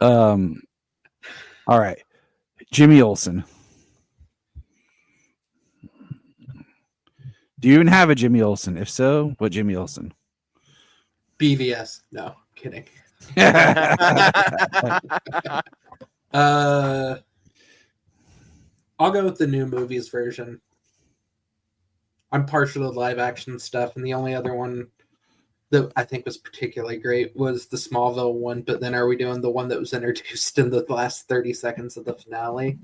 All right. Jimmy Olsen. Do you even have a Jimmy Olsen? If so, what Jimmy Olsen? BVS. No, kidding. I'll go with the new movies version. I'm partial to live action stuff, and the only other one that I think was particularly great was the Smallville one, but then are we doing the one that was introduced in the last 30 seconds of the finale,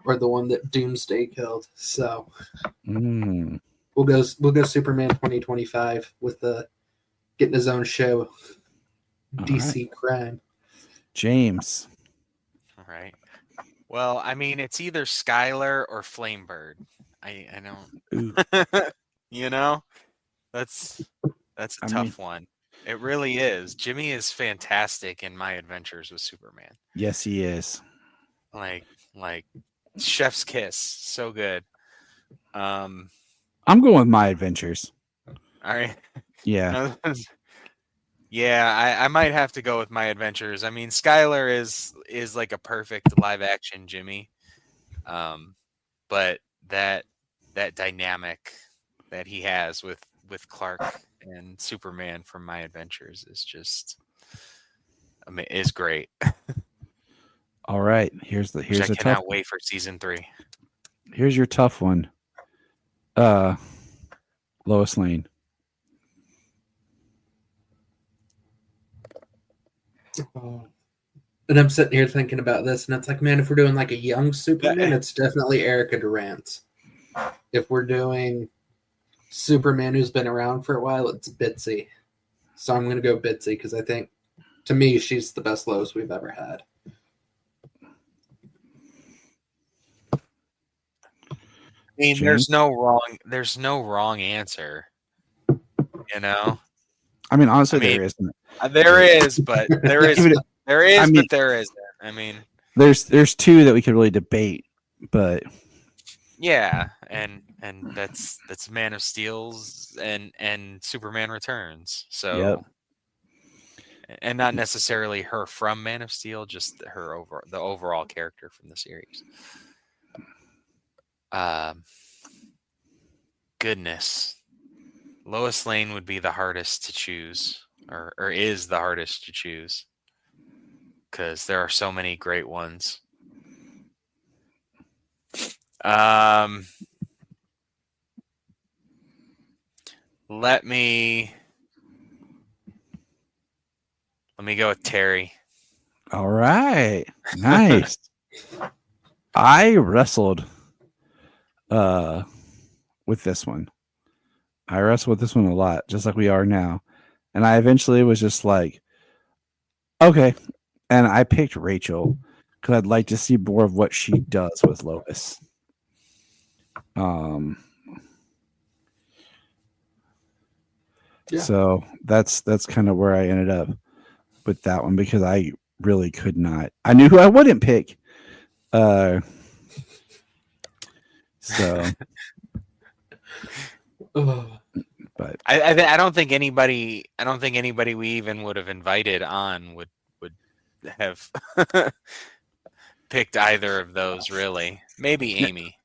or the one that Doomsday killed? So we'll go Superman 2025 with the getting his own show, DC Crime. James. All right. Well, I mean, it's either Skylar or Flamebird. I don't, you know, that's a tough one. It really is. Jimmy is fantastic in My Adventures with Superman. Yes, he is. Like chef's kiss. So good. I'm going with My Adventures. All right. Yeah. Yeah, I might have to go with My Adventures. I mean, Skylar is like a perfect live action Jimmy, but that dynamic that he has with Clark and Superman from My Adventures is just is great. All right, here's I a tough. cannot wait for season 3. Here's your tough one. Lois Lane. Oh. And I'm sitting here thinking about this, and it's like, man, if we're doing like a young Superman, it's definitely Erica Durant. If we're doing Superman who's been around for a while, it's Bitsy. So I'm going to go Bitsy because I think, to me, she's the best Lois we've ever had. I mean, there's no wrong answer. You know? I mean, honestly, there isn't. There is, but there is. There is, but there isn't. I mean, there's two that we could really debate, but yeah, and that's Man of Steel's and Superman Returns. So, and not necessarily her from Man of Steel, just the overall character from the series. Goodness, Lois Lane would be the hardest to choose, or is the hardest to choose. Because there are so many great ones. Let me go with Terry. All right. Nice. I wrestled with this one. I wrestled with this one a lot, just like we are now. And I eventually was just like, okay. And I picked Rachel because I'd like to see more of what she does with Lois. So that's kind of where I ended up with that one because I really could not. I knew who I wouldn't pick. So but I don't think anybody we even would have invited on would have picked either of those, really. Maybe Amy.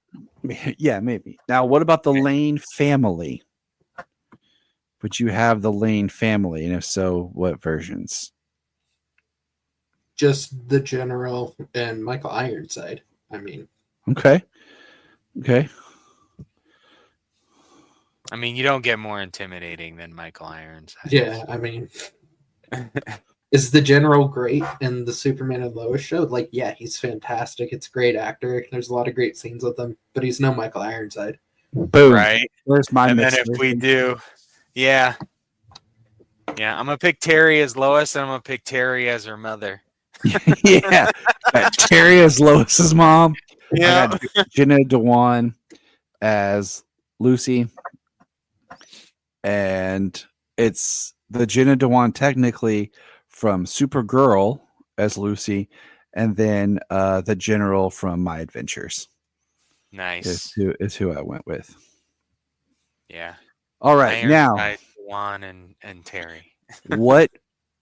Yeah, maybe. Now, what about the Lane family? Would you have the Lane family? And if so, what versions? Just the General and Michael Ironside. I mean. Okay. I mean, you don't get more intimidating than Michael Ironside. Yeah, I mean. Is the General great in the Superman and Lois show? Like, yeah, he's fantastic. It's a great actor. There's a lot of great scenes with him, but he's no Michael Ironside. Boom. Right. Where's my and then if we do, yeah, I'm gonna pick Terry as Lois, and I'm gonna pick Terry as her mother. Yeah, Terry as Lois's mom. Yeah, I got Jenna Dewan as Lucy, and it's the Jenna Dewan technically from Supergirl as Lucy, and then the General from My Adventures. Nice. Is who I went with. Yeah. All right, now Juan and Terry. What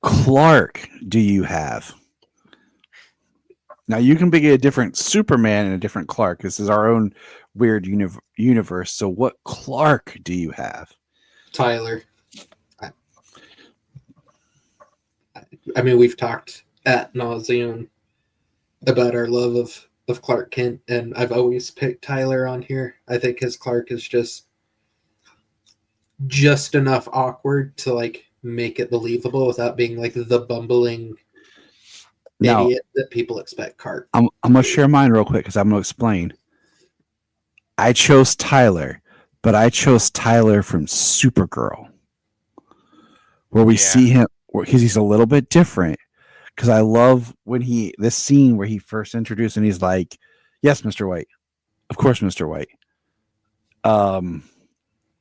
Clark do you have? Now you can pick a different Superman and a different Clark. This is our own weird universe. So what Clark do you have? Tyler. I mean, we've talked ad nauseum about our love of Clark Kent, and I've always picked Tyler on here. I think his Clark is just enough awkward to like make it believable without being like the bumbling idiot that people expect Clark. I'm gonna share mine real quick because I'm gonna explain. I chose Tyler, but I chose Tyler from Supergirl, where we see him because he's a little bit different. Because I love when this scene where he first introduced and he's like, "Yes, Mr. White, of course, Mr. White."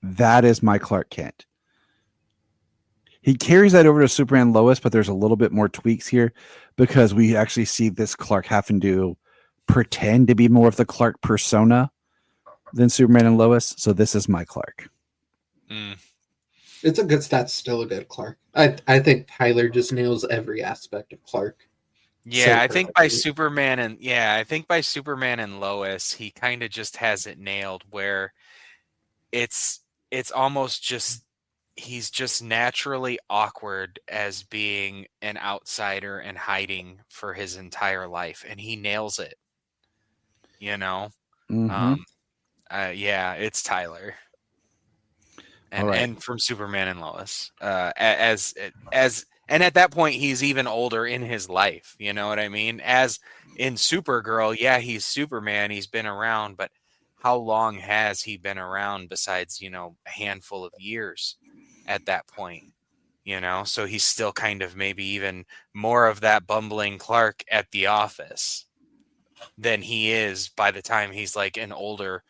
That is my Clark Kent. He carries that over to Superman Lois, but there's a little bit more tweaks here because we actually see this Clark having to pretend to be more of the Clark persona than Superman and Lois. So this is my Clark. It's a good. That's still a good Clark. I think Tyler just nails every aspect of Clark. Yeah, So I think by perfectly. Superman and Lois, he kind of just has it nailed where it's almost just he's just naturally awkward as being an outsider and hiding for his entire life, and he nails it. You know, Mm-hmm. yeah, it's Tyler, All right. and from Superman and Lois, as and at that point he's even older in his life. You know what I mean? As in Supergirl, yeah, he's Superman, he's been around, but how long has he been around besides, a handful of years at that point? So he's still kind of maybe even more of that bumbling Clark at the office than he is by the time he's like an older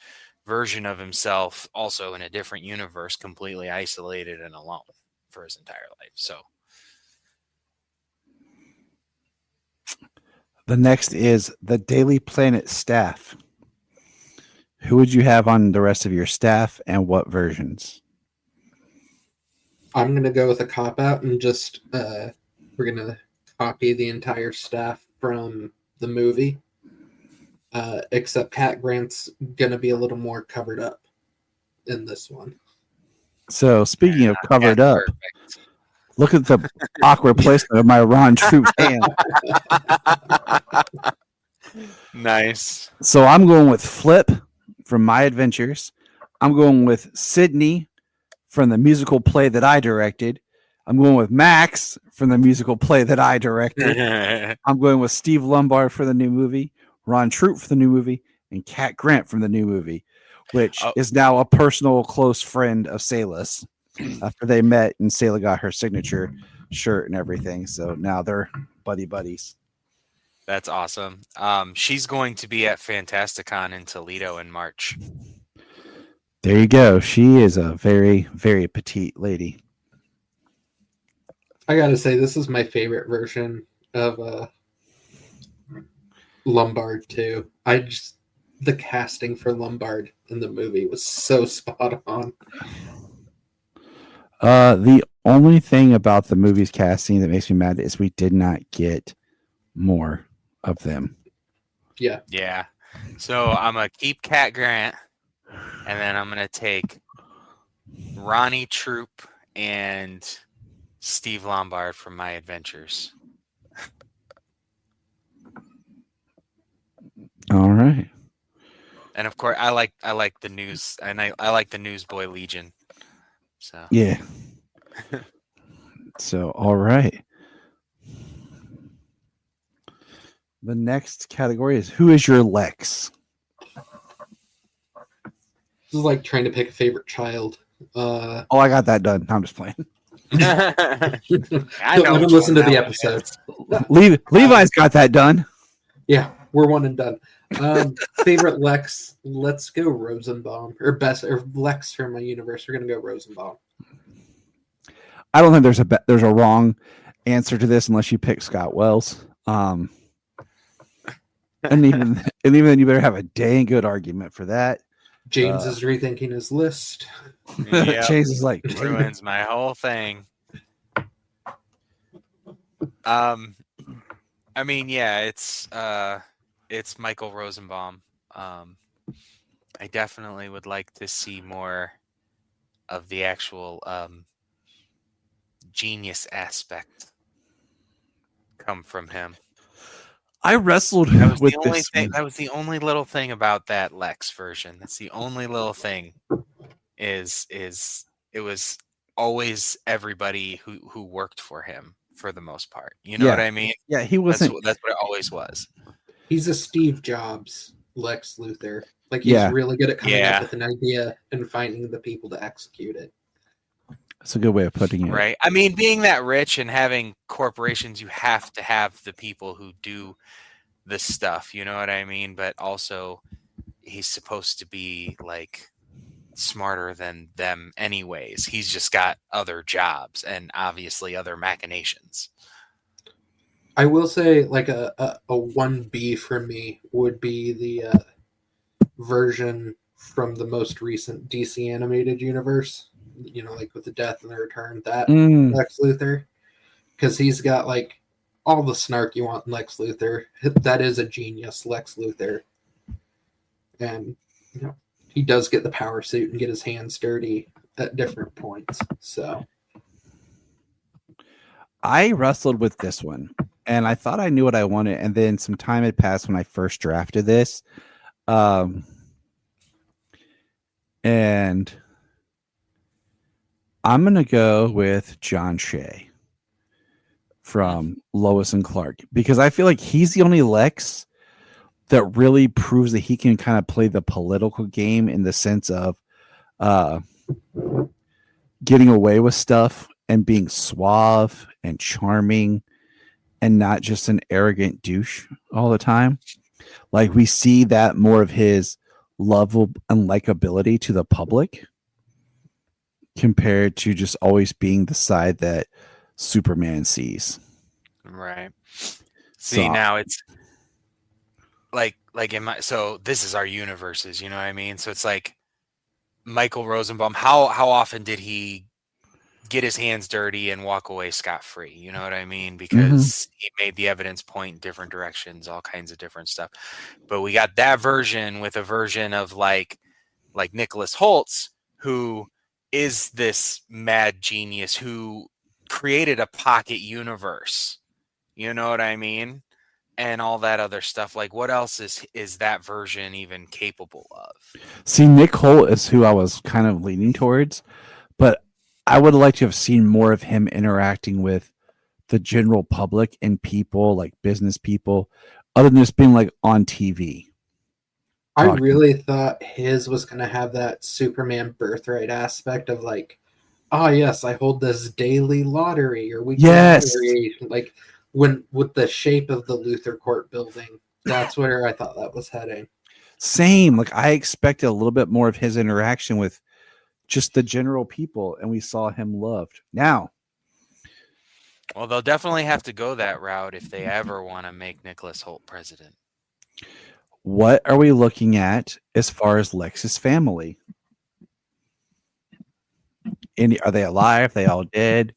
version of himself, also in a different universe, completely isolated and alone for his entire life. So The next is the Daily Planet staff. Who would you have on the rest of your staff and what versions? I'm gonna go with a cop out and just we're gonna copy the entire staff from the movie. Except Cat Grant's gonna be a little more covered up in this one. So, speaking of covered that's up, perfect. look at the awkward placement of my Ron Troop hand. Nice. So, I'm going with Flip from My Adventures. I'm going with Sydney from the musical play that I directed. I'm going with Max from the musical play that I directed. I'm going with Steve Lombard for the new movie, Ron Troop for the new movie, and Cat Grant from the new movie, which is now a personal close friend of Sayla's after they met and Sayla got her signature shirt and everything. So now they're buddies. That's awesome. She's going to be at Fantasticon in Toledo in March. There you go. She is a very, very petite lady. I gotta say, this is my favorite version of Lombard too. The casting for Lombard in the movie was so spot on. The only thing about the movie's casting that makes me mad is we did not get more of them. Yeah. Yeah. So I'm gonna keep Cat Grant, and then I'm gonna take Ronnie Troop and Steve Lombard from My Adventures. All right. And of course, I like the news, and I like the Newsboy Legion. So yeah. So all right. The next category is who is your Lex? This is like trying to pick a favorite child. I got that done. I'm just playing. I haven't listened to the episodes. Levi's got that done. Yeah, we're one and done. Favorite Lex? Let's go Rosenbaum or Lex from my universe. We're gonna go Rosenbaum. I don't think there's a wrong answer to this unless you pick Scott Wells. And even then, you better have a dang good argument for that. James is rethinking his list. Yep. James is like ruins my whole thing. I mean, yeah, it's Michael Rosenbaum. I definitely would like to see more of the actual genius aspect come from him. I wrestled with this. That was the only little thing about that Lex version. That's the only little thing. Is it was always everybody who worked for him for the most part. You know what I mean? Yeah, he wasn't. That's what it always was. He's a Steve Jobs Lex Luthor. Like he's really good at coming up with an idea and finding the people to execute it. That's a good way of putting it. Right. I mean, being that rich and having corporations, you have to have the people who do the stuff. You know what I mean? But also, he's supposed to be like smarter than them anyways. He's just got other jobs and obviously other machinations. I will say like a 1B for me would be the version from the most recent DC animated universe like with the Death and the Return, that Mm. Lex Luthor, because he's got like all the snark you want in Lex Luthor. That is a genius, Lex Luthor, and he does get the power suit and get his hands dirty at different points. So I wrestled with this one, and I thought I knew what I wanted, and then some time had passed when I first drafted this. And I'm going to go with John Shea from Lois and Clark, because I feel like he's the only Lex that really proves that he can kind of play the political game in the sense of getting away with stuff and being suave and charming and not just an arrogant douche all the time. Like, we see that more of his lovable and likability to the public compared to just always being the side that Superman sees. Right. See, now it's like in my, so this is our universes, you know what I mean? So it's like Michael Rosenbaum, how often did he get his hands dirty and walk away scot-free? You know what I mean? Because he made the evidence point in different directions, all kinds of different stuff. But we got that version with a version of like Nicholas Holtz, who is this mad genius who created a pocket universe. You know what I mean? And all that other stuff. Like, what else is that version even capable of? See, Nick Holt is who I was kind of leaning towards, but I would like to have seen more of him interacting with the general public and people, like business people, other than just being like on TV. I really thought his was going to have that Superman birthright aspect of like, oh yes, I hold this daily lottery or weekly lottery, like when with the shape of the Luthor Court building. That's where I thought that was heading. Same. Like, I expected a little bit more of his interaction with just the general people, and we saw him loved. Now, well, they'll definitely have to go that route if they ever want to make Nicholas Holt president. What are we looking at as far as Lex's family? Are they alive? They all dead?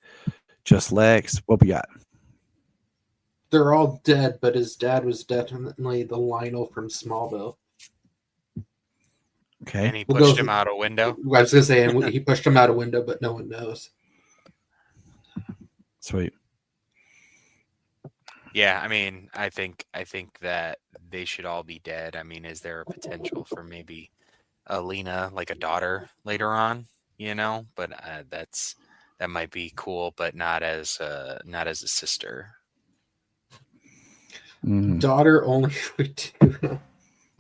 Just Lex? What we got? They're all dead, but his dad was definitely the Lionel from Smallville. Okay. And he pushed him out a window. I was going to say, and he pushed him out a window, but no one knows. Sweet. Yeah, I mean, I think that they should all be dead. I mean, is there a potential for maybe Alina, like a daughter later on? You know, but that might be cool, but not as a sister. Daughter only would do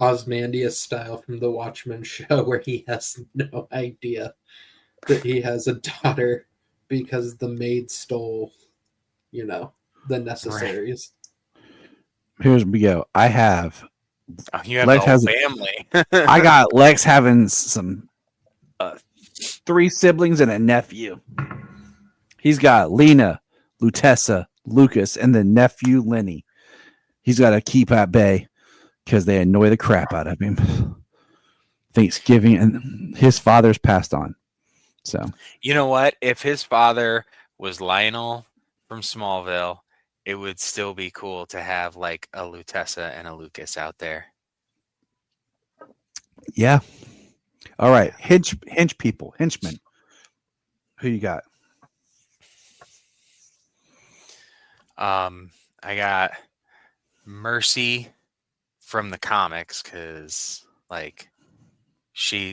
Ozymandias style from the Watchmen show, where he has no idea that he has a daughter because the maid stole, the necessaries. Right. Here's we go. I have. You have Lex the whole family. I got Lex having some 3 siblings and a nephew. He's got Lena, Lutessa, Lucas, and the nephew Lenny. He's got to keep at bay because they annoy the crap out of him. Thanksgiving, and his father's passed on. So, you know what? If his father was Lionel from Smallville, it would still be cool to have like a Lutessa and a Lucas out there. Yeah. All right. Henchmen. Who you got? I got Mercy from the comics, because like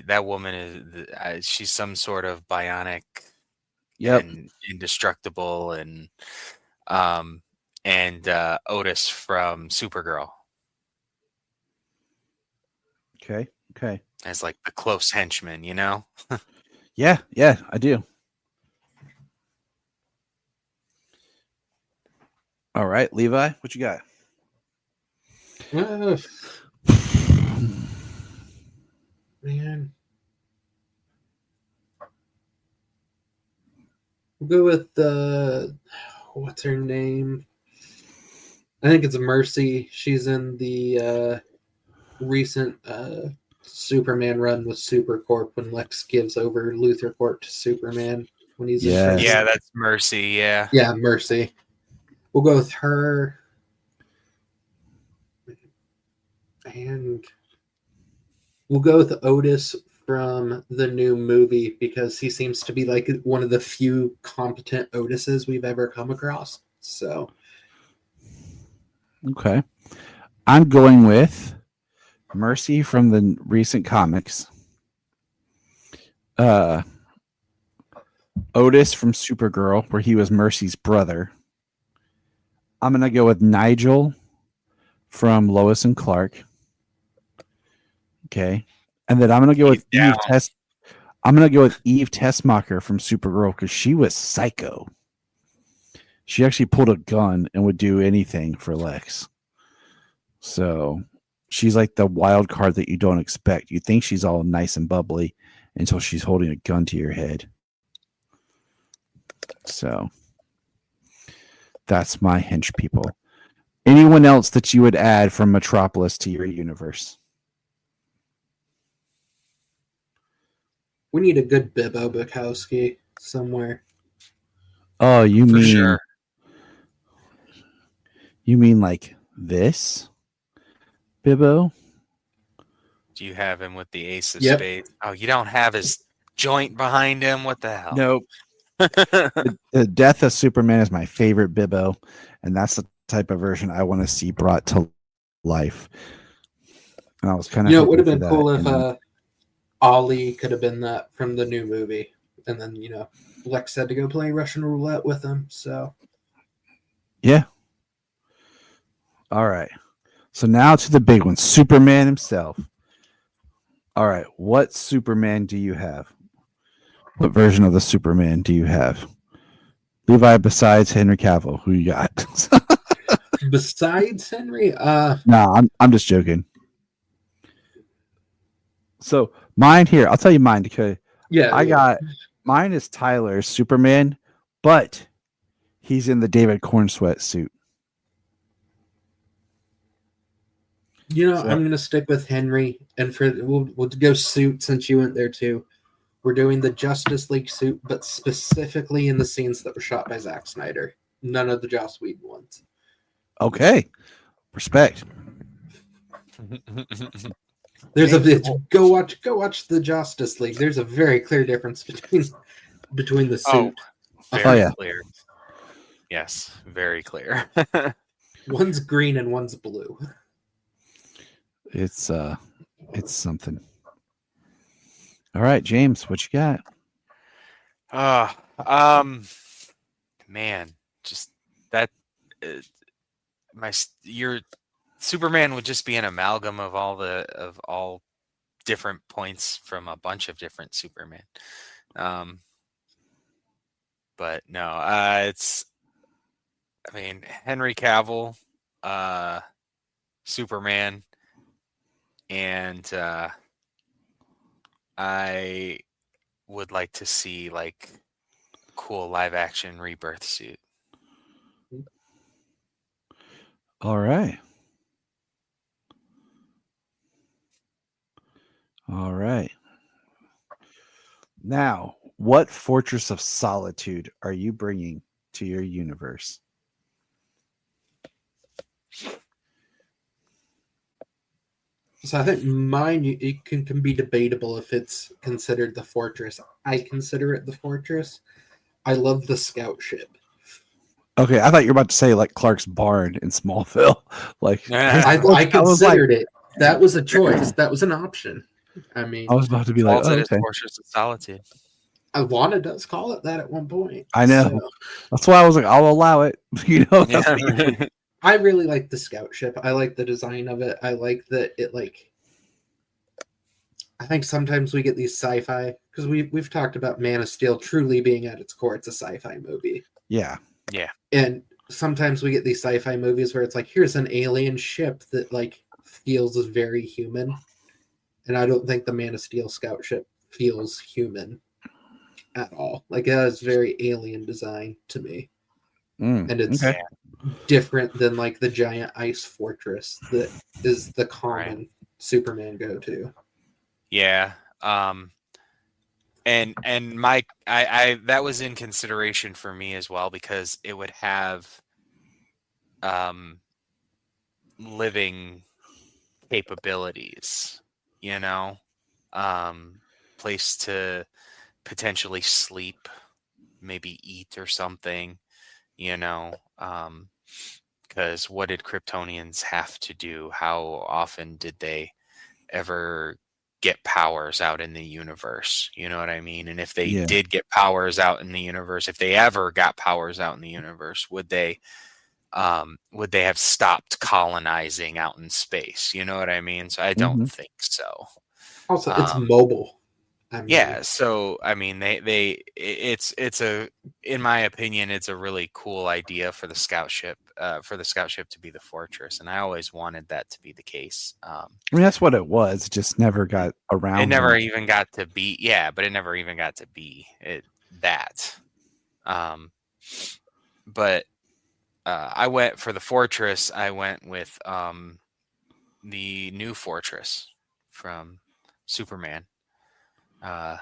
that woman is she's some sort of bionic and indestructible, and Otis from Supergirl. Okay. As like the close henchman, you know? Yeah, I do. All right, Levi, what you got? Man. We'll go with what's her name? I think it's Mercy. She's in the recent Superman run with Supercorp when Lex gives over Luthor Corp to Superman when he's in Yes. prison. Yeah, that's Mercy. Yeah. Yeah, Mercy. We'll go with her. And we'll go with Otis from the new movie because he seems to be like one of the few competent Otises we've ever come across. So, Okay. I'm going with Mercy from the recent comics. Otis from Supergirl, where he was Mercy's brother. I'm going to go with Nigel from Lois and Clark. Okay. And then I'm going to go with Eve Test. I'm going to go with Eve Tessmacher from Supergirl because she was psycho. She actually pulled a gun and would do anything for Lex. So she's like the wild card that you don't expect. You think she's all nice and bubbly until she's holding a gun to your head. So that's my hench people. Anyone else that you would add from Metropolis to your universe? we need a good Bibbo Bukowski somewhere. Oh, you For mean sure. You mean like this? Bibbo? Do you have him with the ace of Yep. spades? Oh, you don't have his joint behind him? What the hell? Nope. The Death of Superman is my favorite Bibbo, and that's the type of version I want to see brought to life. And I was kind of it would have been cool if Ollie could have been that from the new movie. And then, Lex had to go play Russian roulette with him. So, yeah. All right. So now to the big one, Superman himself. All right. What Superman do you have? What version of the Superman do you have? Levi, besides Henry Cavill, who you got? besides Henry, No, I'm just joking. So mine here, I'll tell you mine because I got mine is Tyler's Superman, but he's in the David Cornsweet suit. I'm going to stick with Henry, and we'll go suit since you went there too. We're doing the Justice League suit, but specifically in the scenes that were shot by Zack Snyder. None of the Joss Whedon ones. Okay, respect. Go watch the Justice League. There's a very clear difference between the suit. Very clear. Yes, very clear. One's green and one's blue. It's something. All right, James, what you got? Man, just that your Superman would just be an amalgam of all different points from a bunch of different Superman. But no, Henry Cavill, Superman, and I would like to see like cool live action Rebirth suit. All right. All right. Now, what Fortress of Solitude are you bringing to your universe? So I think mine it can be debatable if it's considered the Fortress. I consider it the Fortress. I love the scout ship. Okay, I thought you were about to say like Clark's barn in Smallville. Like I considered it. That was a choice. That was an option. I was about to be like, okay. Fortress of Solitude. Alana does call it that at one point. I know. So. That's why I was like, I'll allow it. I really like the scout ship. I like the design of it. I like that it I think sometimes we get these sci-fi because we've talked about Man of Steel truly being at its core. It's a sci-fi movie. Yeah. Yeah. And sometimes we get these sci-fi movies where it's like, here's an alien ship that feels very human. And I don't think the Man of Steel scout ship feels human at all. It has very alien design to me. And it's different than the giant ice fortress that is the common Superman go-to. Yeah. And my I that was in consideration for me as well because it would have um living capabilities, you know, place to potentially sleep, maybe eat or something, you know, because what did Kryptonians have to do? How often did they ever get powers out in the universe? You know what I mean? And if they Yeah. did get powers out in the universe, if they ever got powers out in the universe, would they have stopped colonizing out in space? You know what I mean? So I don't Mhm. think so. Also, it's Um, mobile. I mean, yeah, so I mean, it's a, in my opinion, it's a really cool idea for the scout ship, to be the fortress, and I always wanted that to be the case. I mean, that's what it was. It just never It, got it around never to. even got to be, yeah, but it never even got to be that. Um, but I went for the fortress. I went with the new fortress from Superman. Uh,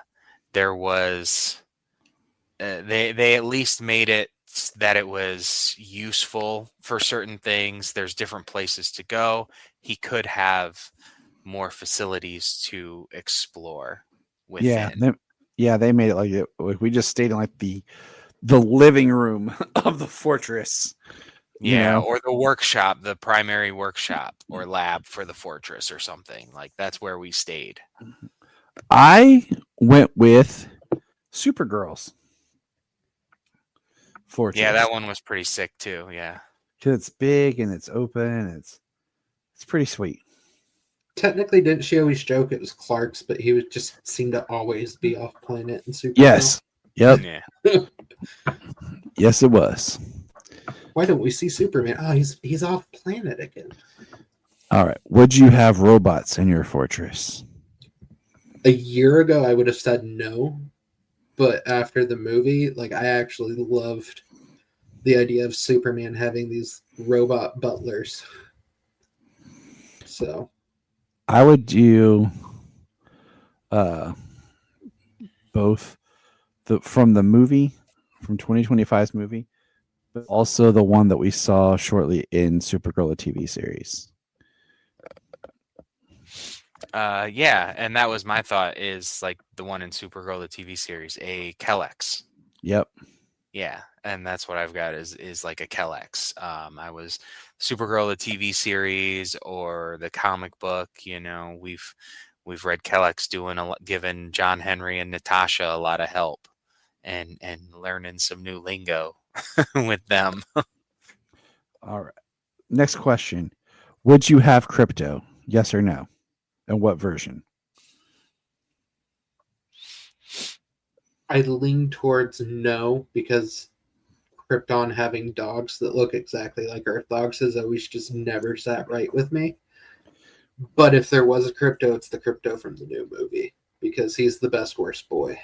there was they at least made it that it was useful for certain things. There's different places to go. He could have more facilities to explore Yeah, within. they made it like we just stayed in like the living room of the fortress. You Yeah, know, or the workshop, the primary workshop or lab for the fortress or something. Like that's where we stayed. I went with Supergirl's Yeah, fortress that one was pretty sick too. Yeah. because it's big and it's open. And it's pretty sweet. technically, didn't she always joke it was Clark's, but he would just seem to always be off planet in Supergirl? Yes. Yep. Yeah. Yes, it was. Why don't we see Superman? Oh, he's off planet again. All right. Would you have robots in your fortress? A year ago, I would have said no, but after the movie, like I actually loved the idea of Superman having these robot butlers. So I would do uh both from the movie from 2025's movie, but also the one that we saw shortly in Supergirl the TV series. Yeah, and that was my thought is like the one in Supergirl, the TV series, a Kellex. Yep. Yeah, and that's what I've got is like a Kellex. I was Supergirl, the TV series, or the comic book. You know, we've read Kellex doing giving John Henry and Natasha a lot of help, and learning some new lingo with them. All right. Next question. Would you have crypto? Yes or no? And what version? I lean towards no because Krypton having dogs that look exactly like Earth dogs has always just never sat right with me. But if there was a crypto, it's the crypto from the new movie because he's the best worst boy.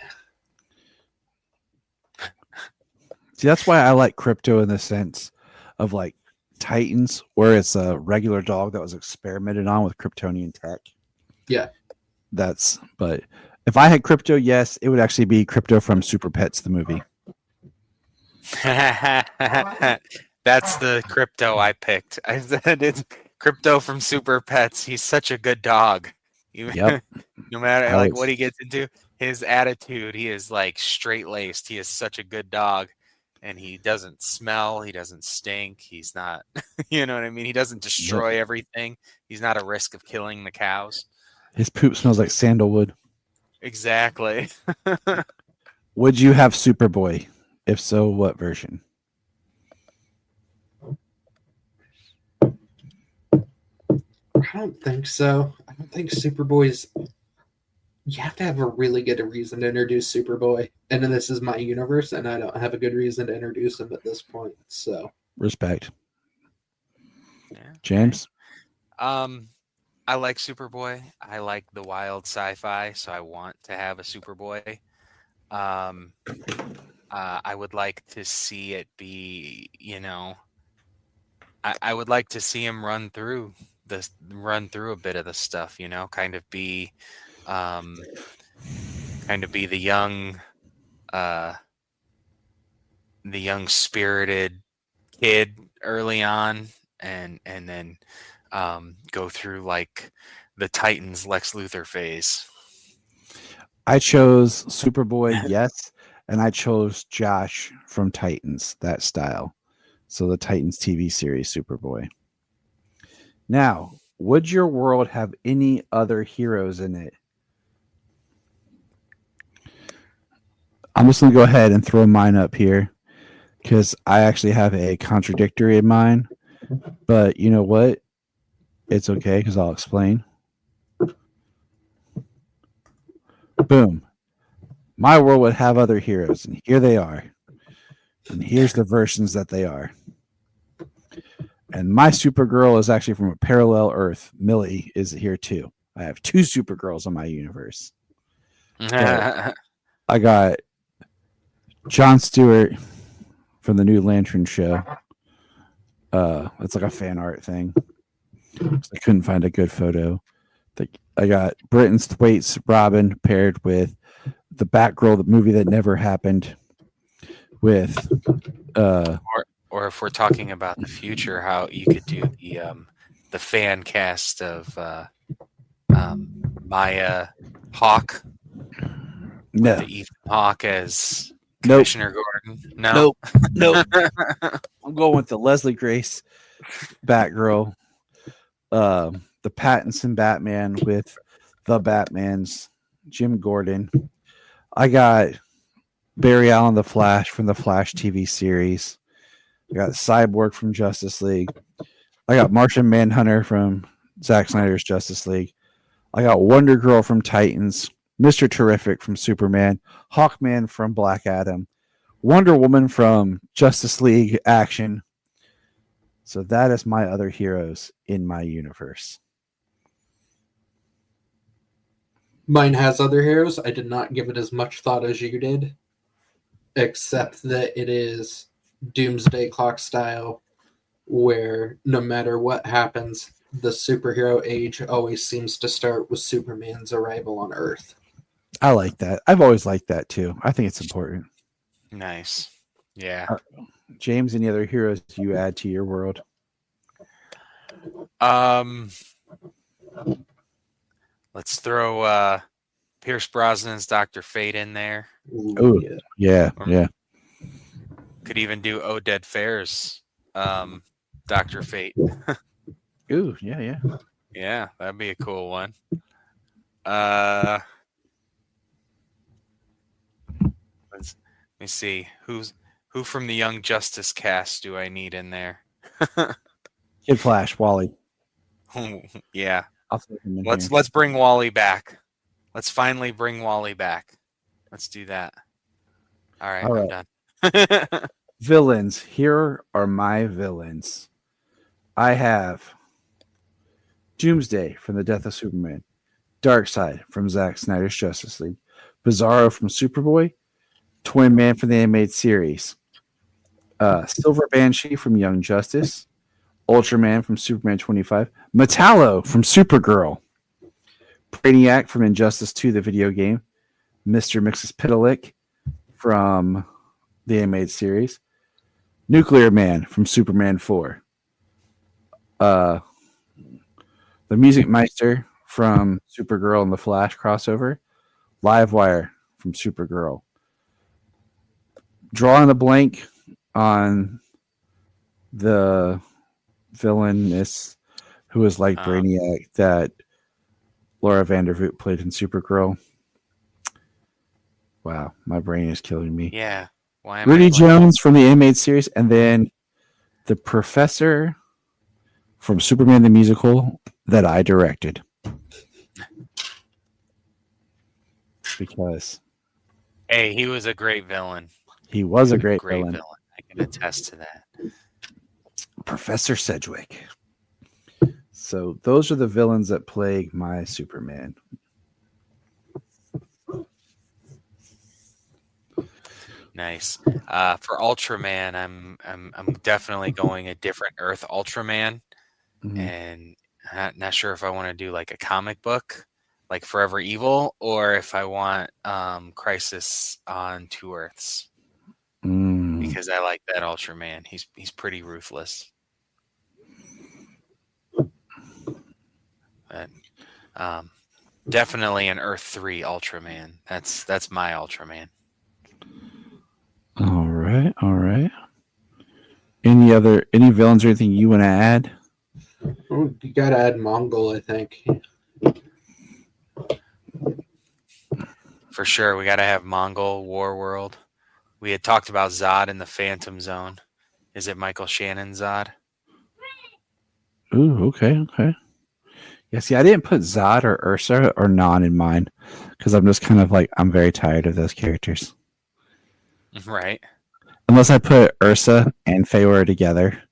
See, that's why I like crypto in the sense of like Titans, where it's a regular dog that was experimented on with Kryptonian tech. Yeah. But if I had crypto, yes, it would actually be crypto from Super Pets, the movie. That's the crypto I picked. I said it's crypto from Super Pets. He's such a good dog. Yep. No matter I like what was, he gets into, his attitude, he is like straight laced. He is such a good dog. And he doesn't smell, he doesn't stink, he's not you know what I mean? He doesn't yep. destroy everything. He's not a risk of killing the cows. His poop smells like sandalwood. Exactly. Would you have Superboy? If so, what version? I don't think so. I don't think Superboy's. You have to have a really good reason to introduce Superboy. And then this is my universe, and I don't have a good reason to introduce him at this point. So Respect. Yeah, James? I like Superboy. I like the wild sci-fi, so I want to have a Superboy. I would like to see it be, I would like to see him run through a bit of the stuff, kind of be kind of be the young spirited kid early on, and then go through like the Titans Lex Luthor phase. I chose Superboy, yes, and I chose Josh from Titans, that style. So the Titans TV series Superboy. Now, would your world have any other heroes in it? I'm just going to go ahead and throw mine up here because I actually have a contradictory in mine. But you know what? It's okay because I'll explain. Boom. My world would have other heroes, and here they are. And here's the versions that they are. And my Supergirl is actually from a parallel Earth. Millie is here too. I have 2 Supergirls in my universe. I got Jon Stewart from the new Lantern show. It's like a fan art thing. I couldn't find a good photo. I got Britton Thwaites Robin paired with the Batgirl, the movie that never happened. With or if we're talking about the future, how you could do the fan cast of Maya Hawke. No, the Ethan Hawke as Commissioner Gordon. No, nope. I'm going with the Leslie Grace Batgirl. The Pattinson Batman with the Batman's Jim Gordon. I got Barry Allen the Flash from the Flash TV series. I got Cyborg from Justice League. I got Martian Manhunter from Zack Snyder's Justice League. I got Wonder Girl from Titans. Mr. Terrific from Superman. Hawkman from Black Adam. Wonder Woman from Justice League Action. So that is my other heroes in my universe. Mine has other heroes. I did not give it as much thought as you did, except that it is Doomsday Clock style, where no matter what happens, the superhero age always seems to start with Superman's arrival on Earth. I like that. I've always liked that too. I think it's important. Nice. Yeah. James, any other heroes you add to your world? Let's throw Pierce Brosnan's Dr. Fate in there. Oh, yeah. Could even do Oded Fair's Dr. Fate. Ooh, yeah. Yeah, that'd be a cool one. Let me see. Who from the Young Justice cast do I need in there? Kid Flash, Wally. Yeah. Let's Let's bring Wally back. Let's finally bring Wally back. Let's do that. All right, I'm done. Villains. Here are my villains. I have Doomsday from The Death of Superman. Darkseid from Zack Snyder's Justice League. Bizarro from Superboy. Twin Man from the animated series. Silver Banshee from Young Justice. Ultraman from Superman 25. Metallo from Supergirl. Brainiac from Injustice 2, the video game. Mr. Mxyzptlk from the animated series. Nuclear Man from Superman 4. The Music Meister from Supergirl and the Flash crossover. Livewire from Supergirl. Drawing a blank on the villainess who was like Brainiac that Laura Vandervoot played in Supergirl. Wow, my brain is killing me. Yeah. Rudy Jones from the animated series, and then the professor from Superman the Musical that I directed. Because hey, he was a great villain. He was a great villain. I can attest to that. Professor Sedgwick. So those are the villains that plague my Superman. Nice. For Ultraman, I'm definitely going a different Earth Ultraman, and not sure if I want to do like a comic book like Forever Evil, or if I want Crisis on Two Earths, because I like that Ultraman. He's pretty ruthless. But, definitely an Earth 3 Ultraman. That's my Ultraman. All right. Any villains or anything you want to add? You gotta add Mongol, I think. For sure, we gotta have Mongol Warworld. We had talked about Zod in the Phantom Zone. Is it Michael Shannon Zod? Ooh, okay. Yeah, see, I didn't put Zod or Ursa or Non in mine because I'm just kind of like, I'm very tired of those characters. Right. Unless I put Ursa and Feora together.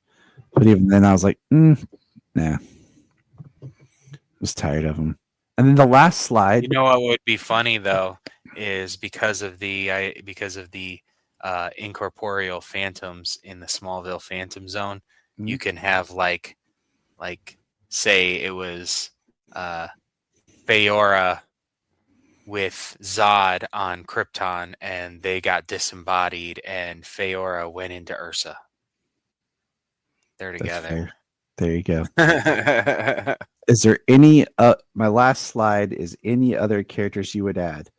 But even then, I was like, nah. I was tired of them. And then the last slide. You know what would be funny though is because of the incorporeal phantoms in the Smallville Phantom Zone, you can have like say it was Feora with Zod on Krypton, and they got disembodied, and Feora went into Ursa. They're together. There you go. Is there any? My last slide is any other characters you would add,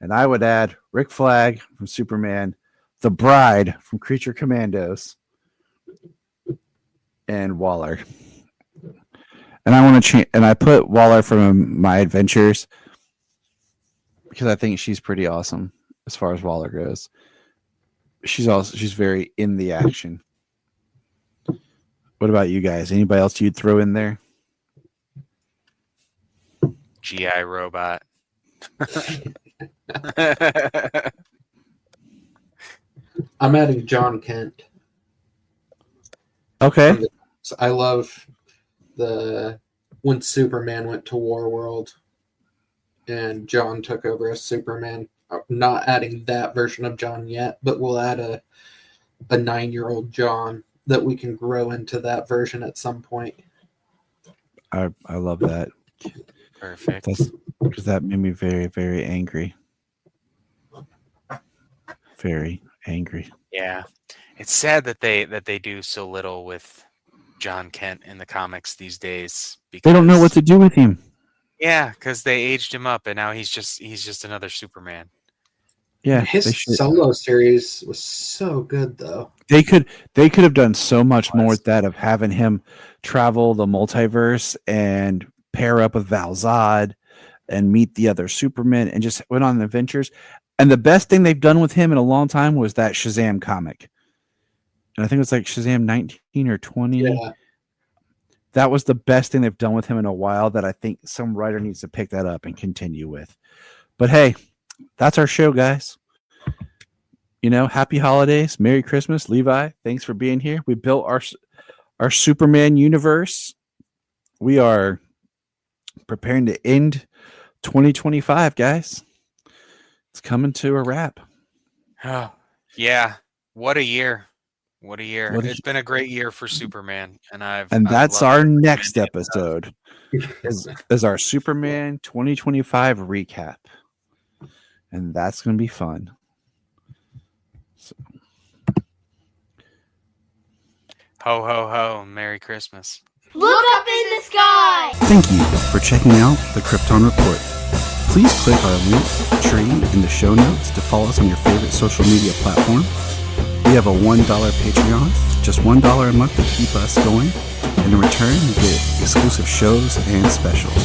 and I would add Rick Flag from Superman, the Bride from Creature Commandos, and Waller. And I want to change. And I put Waller from My Adventures because I think she's pretty awesome as far as Waller goes. She's very in the action. What about you guys? Anybody else you'd throw in there? GI Robot. I'm adding John Kent. Okay. I love when Superman went to Warworld and John took over as Superman. I'm not adding that version of John yet, but we'll add a 9-year-old John that we can grow into that version at some point. I love that. Perfect. Because that made me very, very angry. Very angry. Yeah, it's sad that they do so little with John Kent in the comics these days. Because, they don't know what to do with him. Yeah, because they aged him up, and now he's just another Superman. Yeah, his solo series was so good, though. They could have done so much more with that, of having him travel the multiverse and pair up with Val-Zod and meet the other Supermen and just went on adventures. And the best thing they've done with him in a long time was that Shazam comic. And I think it was like Shazam 19 or 20. Yeah. That was the best thing they've done with him in a while that I think some writer needs to pick that up and continue with. But hey, that's our show, guys. Happy holidays. Merry Christmas. Levi, thanks for being here. We built our Superman universe. We are preparing to end 2025, guys. It's coming to a wrap. Oh, yeah. What a year. It's been a great year for Superman. And that's our next episode is our Superman 2025 recap. And that's going to be fun. So. Ho, ho, ho. Merry Christmas. Look up in the sky! Thank you for checking out the Krypton Report. Please click our link tree in the show notes to follow us on your favorite social media platform. We have a $1 Patreon, just $1 a month to keep us going. And in return, you get exclusive shows and specials.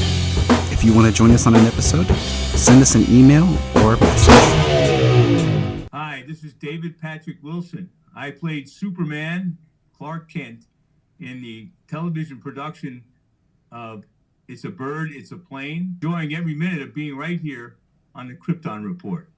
If you want to join us on an episode, send us an email or a message. Hi, this is David Patrick Wilson. I played Superman, Clark Kent, in the television production of It's a Bird, It's a Plane. Enjoying every minute of being right here on the Krypton Report.